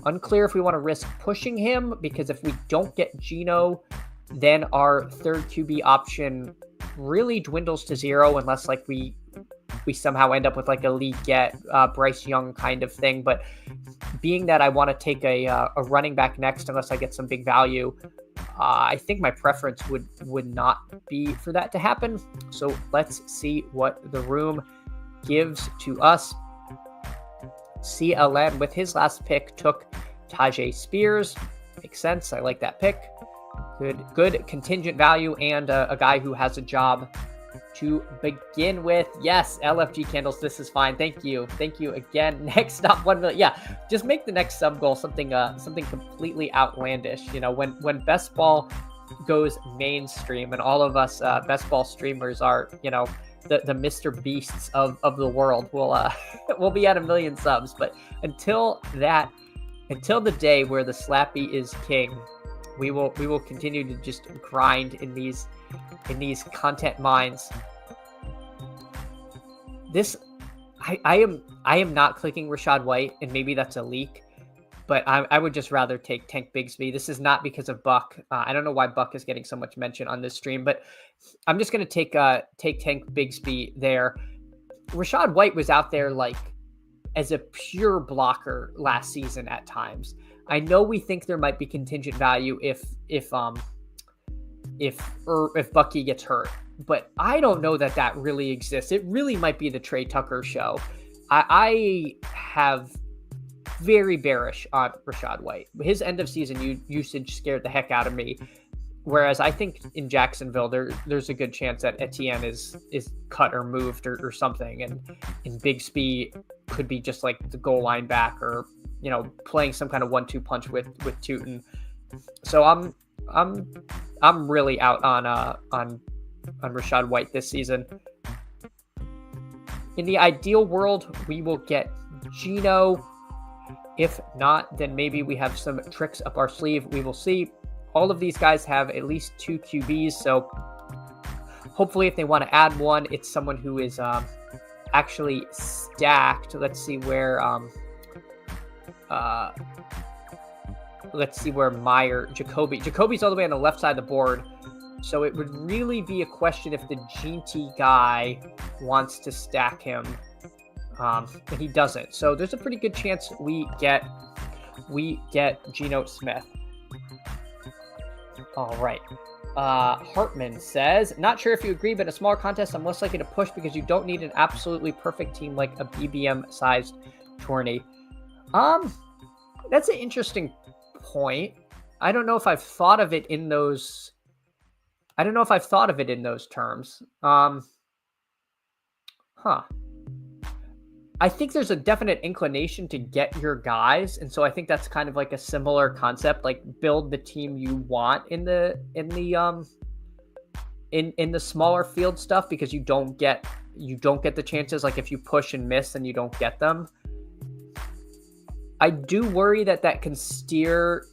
Unclear if we want to risk pushing him, because if we don't get Geno, then our third QB option really dwindles to 0, unless we somehow end up with a league get Bryce Young kind of thing. But being that I want to take a running back next, unless I get some big value, I think my preference would not be for that to happen. So let's see what the room gives to us. CLN with his last pick took Tajay Spears. Makes sense. I like that pick. Good contingent value, and a guy who has a job to begin with. Yes, LFG candles. This is fine. Thank you. Thank you again. Next up, 1 million. Yeah, just make the next sub goal something completely outlandish. You know, when best ball goes mainstream and all of us best ball streamers are, you know, the Mr. Beasts of the world, we'll be at 1 million subs. But until the day where the Slappy is king, we will continue to just grind in these content mines. This I am not clicking Rashad White, and maybe that's a leak, but I would just rather take Tank Bigsby. This is not because of Buck. I don't know why Buck is getting so much mention on this stream, but I'm just going to take Tank Bigsby there. Rashad White was out there like as a pure blocker last season at times. I know we think there might be contingent value if Bucky gets hurt, but I don't know that really exists. It really might be the Trey Tucker show. I have very bearish on Rashad White. His end of season usage scared the heck out of me. Whereas I think in Jacksonville, there's a good chance that Etienne is cut or moved or something, and Bigsby could be just like the goal line back, or, you know, playing some kind of 1-2 punch with Tootin. So I'm really out on Rashad White this season. In the ideal world, we will get Geno. If not, then maybe we have some tricks up our sleeve. We will see. All of these guys have at least 2 QBs, so hopefully if they want to add one, it's someone who is actually stacked. Let's see where Jacoby's all the way on the left side of the board. So it would really be a question if the GT guy wants to stack him, and he doesn't. So there's a pretty good chance we get Geno Smith. All right. Hartman says, not sure if you agree, but in a smaller contest, I'm less likely to push because you don't need an absolutely perfect team like a BBM-sized tourney. That's an interesting point. I don't know if I've thought of it in those. Terms. I think there's a definite inclination to get your guys, and so I think that's kind of like a similar concept, like build the team you want in the smaller field stuff, because you don't get the chances. Like if you push and miss, then you don't get them. I do worry that can steer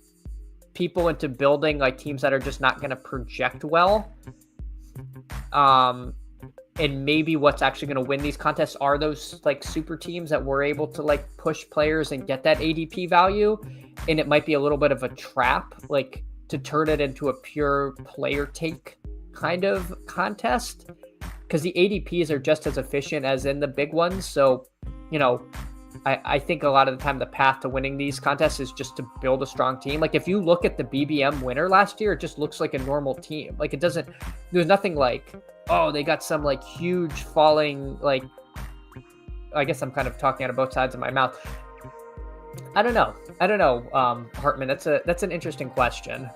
people into building like teams that are just not going to project well. And maybe what's actually going to win these contests are those like super teams that were able to like push players and get that ADP value. And it might be a little bit of a trap, like to turn it into a pure player take kind of contest, because the ADPs are just as efficient as in the big ones. So, you know, I think a lot of the time the path to winning these contests is just to build a strong team. Like if you look at the BBM winner last year, it just looks like a normal team. Like there's nothing like, oh, they got some like huge falling, like, I guess I'm kind of talking out of both sides of my mouth. I don't know. Hartman, that's an interesting question.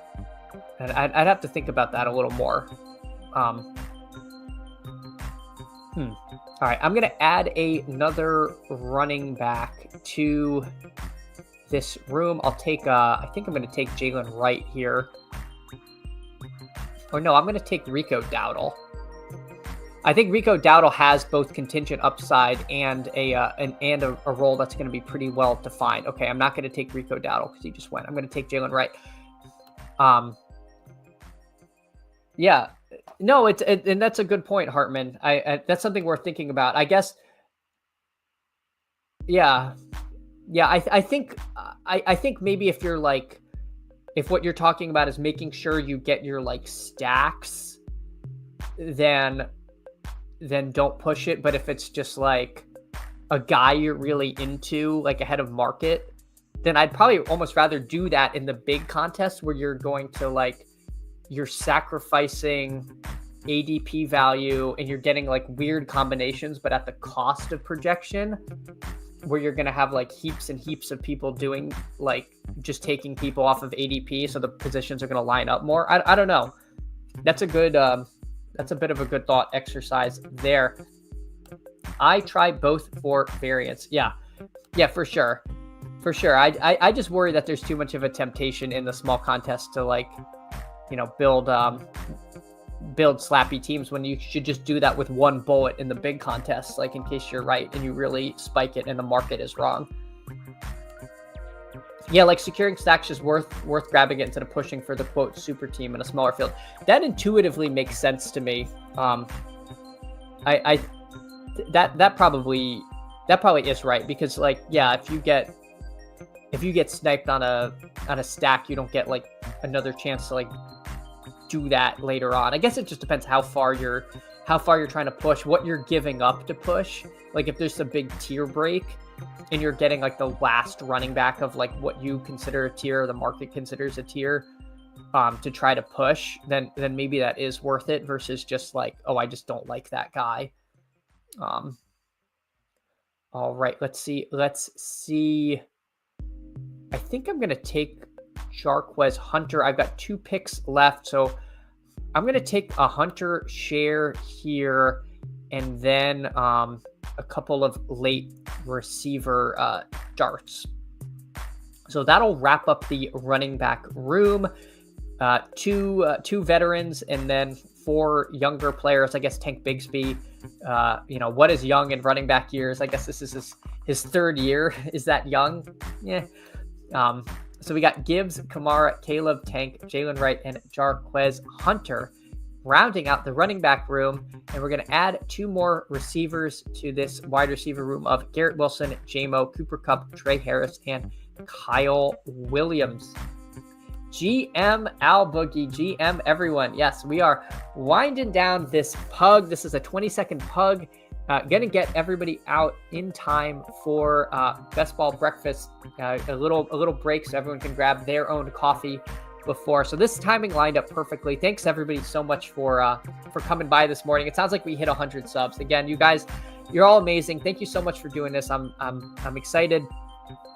And I'd have to think about that a little more. All right, I'm going to add another running back to this room. I think I'm going to take Jalen Wright here. Or no, I'm going to take Rico Dowdle. I think Rico Dowdle has both contingent upside and a role that's going to be pretty well defined. Okay, I'm not going to take Rico Dowdle because he just went. I'm going to take Jalen Wright. Yeah. No, and that's a good point, Hartman. I that's something worth thinking about, I guess. Yeah. I think maybe if you're like, if what you're talking about is making sure you get your like stacks, then don't push it. But if it's just like a guy you're really into, like ahead of market, then I'd probably almost rather do that in the big contest where you're going to like, you're sacrificing ADP value and you're getting like weird combinations, but at the cost of projection, where you're going to have like heaps and heaps of people doing like just taking people off of ADP. So the positions are going to line up more. I don't know. That's a good That's a bit of a good thought exercise there. I try both for variance. Yeah, for sure. For sure. I just worry that there's too much of a temptation in the small contest to like, build slappy teams when you should just do that with one bullet in the big contest, like in case you're right and you really spike it and the market is wrong. Yeah, like securing stacks is worth grabbing it instead of pushing for the quote super team in a smaller field. That intuitively makes sense to me. That probably is right, because like, yeah, if you get sniped on a stack, you don't get like another chance to like do that later on. I guess it just depends how far you're trying to push, what you're giving up to push. Like if there's a big tier break and you're getting like the last running back of like what you consider a tier or the market considers a tier to try to push, then maybe that is worth it versus just like, oh, I just don't like that guy. All right, let's see. I think I'm going to take Jarquez Hunter. I've got 2 picks left, so I'm going to take a Hunter share here, and then a couple of late receiver darts. So that'll wrap up the running back room. Two veterans, and then 4 younger players. I guess Tank Bigsby, what is young in running back years? I guess this is his 3rd year. Is that young? Yeah. So we got Gibbs, Kamara, Caleb, Tank, Jalen Wright, and Jarquez Hunter rounding out the running back room. And we're going to add 2 more receivers to this wide receiver room of Garrett Wilson, J-Mo, Cooper Kupp, Trey Harris, and Kyle Williams. GM Al Boogie, GM everyone. Yes, we are winding down this pug. This is a 20-second pug. Gonna get everybody out in time for best ball breakfast. A little break so everyone can grab their own coffee before. So this timing lined up perfectly. Thanks everybody so much for coming by this morning. It sounds like we hit 100 subs. Again, you guys, you're all amazing. Thank you so much for doing this. I'm excited.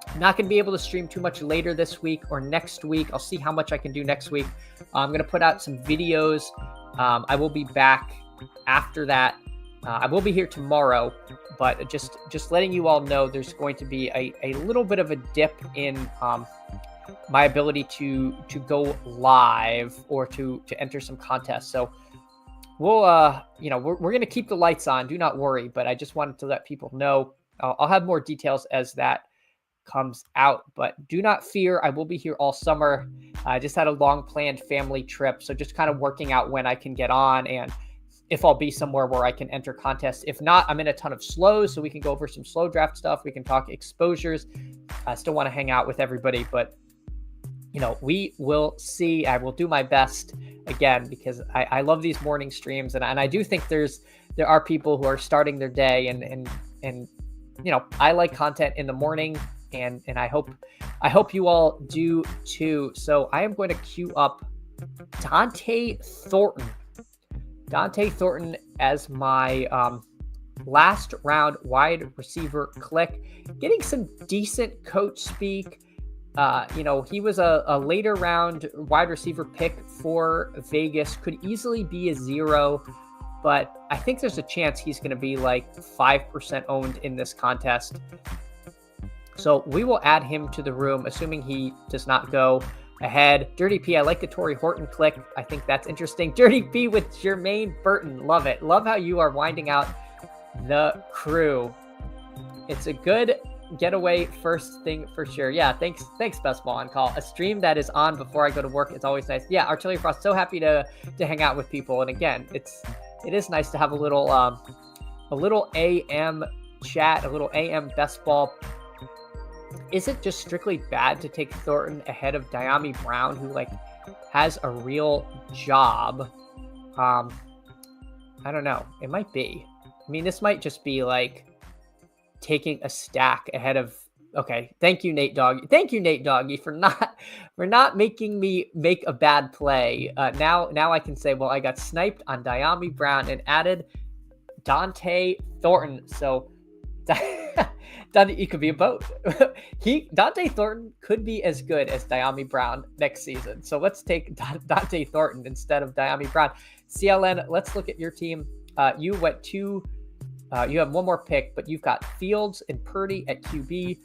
I'm not going to be able to stream too much later this week or next week. I'll see how much I can do next week. I'm going to put out some videos. I will be back after that. I will be here tomorrow, but just letting you all know there's going to be a little bit of a dip in my ability to go live or to enter some contests. So we'll we're going to keep the lights on. Do not worry, but I just wanted to let people know. I'll have more details as that comes out, but do not fear. I will be here all summer. I just had a long planned family trip, so just kind of working out when I can get on and if I'll be somewhere where I can enter contests. If not, I'm in a ton of slows, so we can go over some slow draft stuff. We can talk exposures. I still want to hang out with everybody, but we will see. I will do my best again, because I love these morning streams, and I do think there are people who are starting their day, and I like content in the morning, and I hope you all do too. So I am going to queue up Dante Thornton as my last round wide receiver click, getting some decent coach speak. He was a later round wide receiver pick for Vegas, could easily be a 0, but I think there's a chance he's going to be like 5% owned in this contest. So we will add him to the room, assuming he does not go ahead. Dirty P, I like the Torrey Horton click. I think that's interesting. Dirty P with Jermaine Burton. Love it. Love how you are winding out the crew. It's a good getaway first thing for sure. Yeah, thanks Best Ball on Call. A stream that is on before I go to work is always nice. Yeah, Artillery Frost, so happy to hang out with people. And again, it is nice to have a little AM chat, a little AM Best Ball. Is it just strictly bad to take Thornton ahead of Diami Brown, who has a real job? I don't know. It might be. I mean, this might just be taking a stack ahead of. Okay, thank you, Nate Doggy. Thank you, Nate Doggy, for not making me make a bad play. Now I can say, well, I got sniped on Diami Brown and added Dante Thornton. So Dante, he could be a boat. Dante Thornton could be as good as Diami Brown next season. So let's take Dante Thornton instead of Diami Brown. CLN, let's look at your team. You went to, you have one more pick, but you've got Fields and Purdy at QB,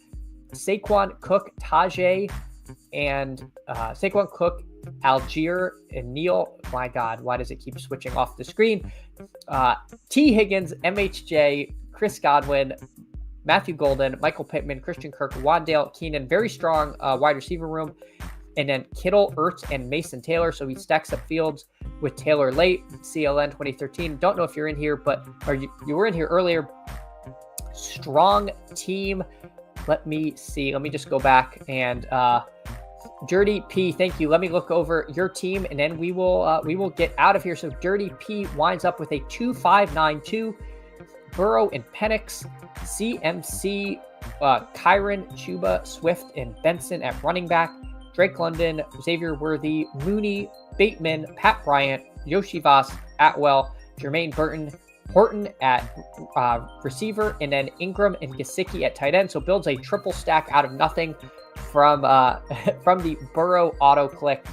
Saquon, Cook, Tajay, and Saquon, Cook, Algier, and Neal. My God, why does it keep switching off the screen? T. Higgins, MHJ, Chris Godwin, Matthew Golden, Michael Pittman, Christian Kirk, Wandale, Keenan. Very strong wide receiver room. And then Kittle, Ertz, and Mason Taylor. So he stacks up Fields with Taylor late, CLN 2013. Don't know if you're in here, but you were in here earlier. Strong team. Let me see. Let me just go back and Dirty P, thank you. Let me look over your team, and then we will get out of here. So Dirty P winds up with a 2-5-9-2. Burrow and Penix, CMC, Kyron, Chuba, Swift, and Benson at running back. Drake London, Xavier Worthy, Mooney, Bateman, Pat Bryant, Yoshi Voss, Atwell, Jermaine Burton, Horton at receiver, and then Ingram and Gesicki at tight end. So builds a triple stack out of nothing from the Burrow auto click.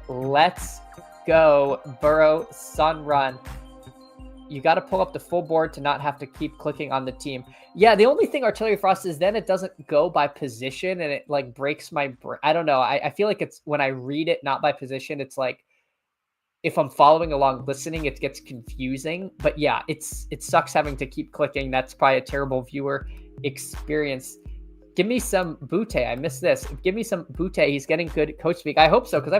Let's go, Burrow Sun Run. You got to pull up the full board to not have to keep clicking on the team. Yeah, the only thing Artillery Frost is then it doesn't go by position, and it like breaks my brain. I don't know. I feel like it's when I read it not by position, it's like if I'm following along listening, it gets confusing. But yeah, it sucks having to keep clicking. That's probably a terrible viewer experience. Give me some Butte. I missed this. Give me some Butte. He's getting good coach speak. I hope so, because I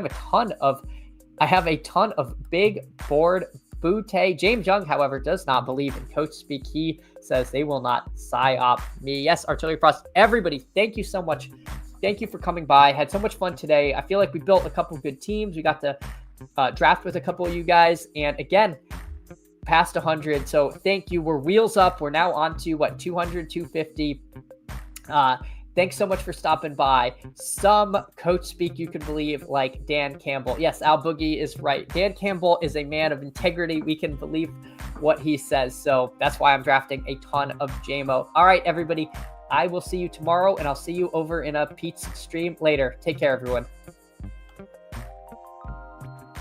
have a ton of big board Butte. James Young, however, does not believe in coach speak. He says they will not psyop me. Yes, Artillery Frost. Everybody, thank you so much. Thank you for coming by. Had so much fun today. I feel like we built a couple of good teams. We got to draft with a couple of you guys. And again, past 100. So thank you. We're wheels up. We're now on to 200, 250. Thanks so much for stopping by. Some coach speak you can believe, like Dan Campbell. Yes, Al Boogie is right. Dan Campbell is a man of integrity. We can believe what he says. So that's why I'm drafting a ton of JMO. All right, everybody. I will see you tomorrow, and I'll see you over in a Pete's stream later. Take care, everyone.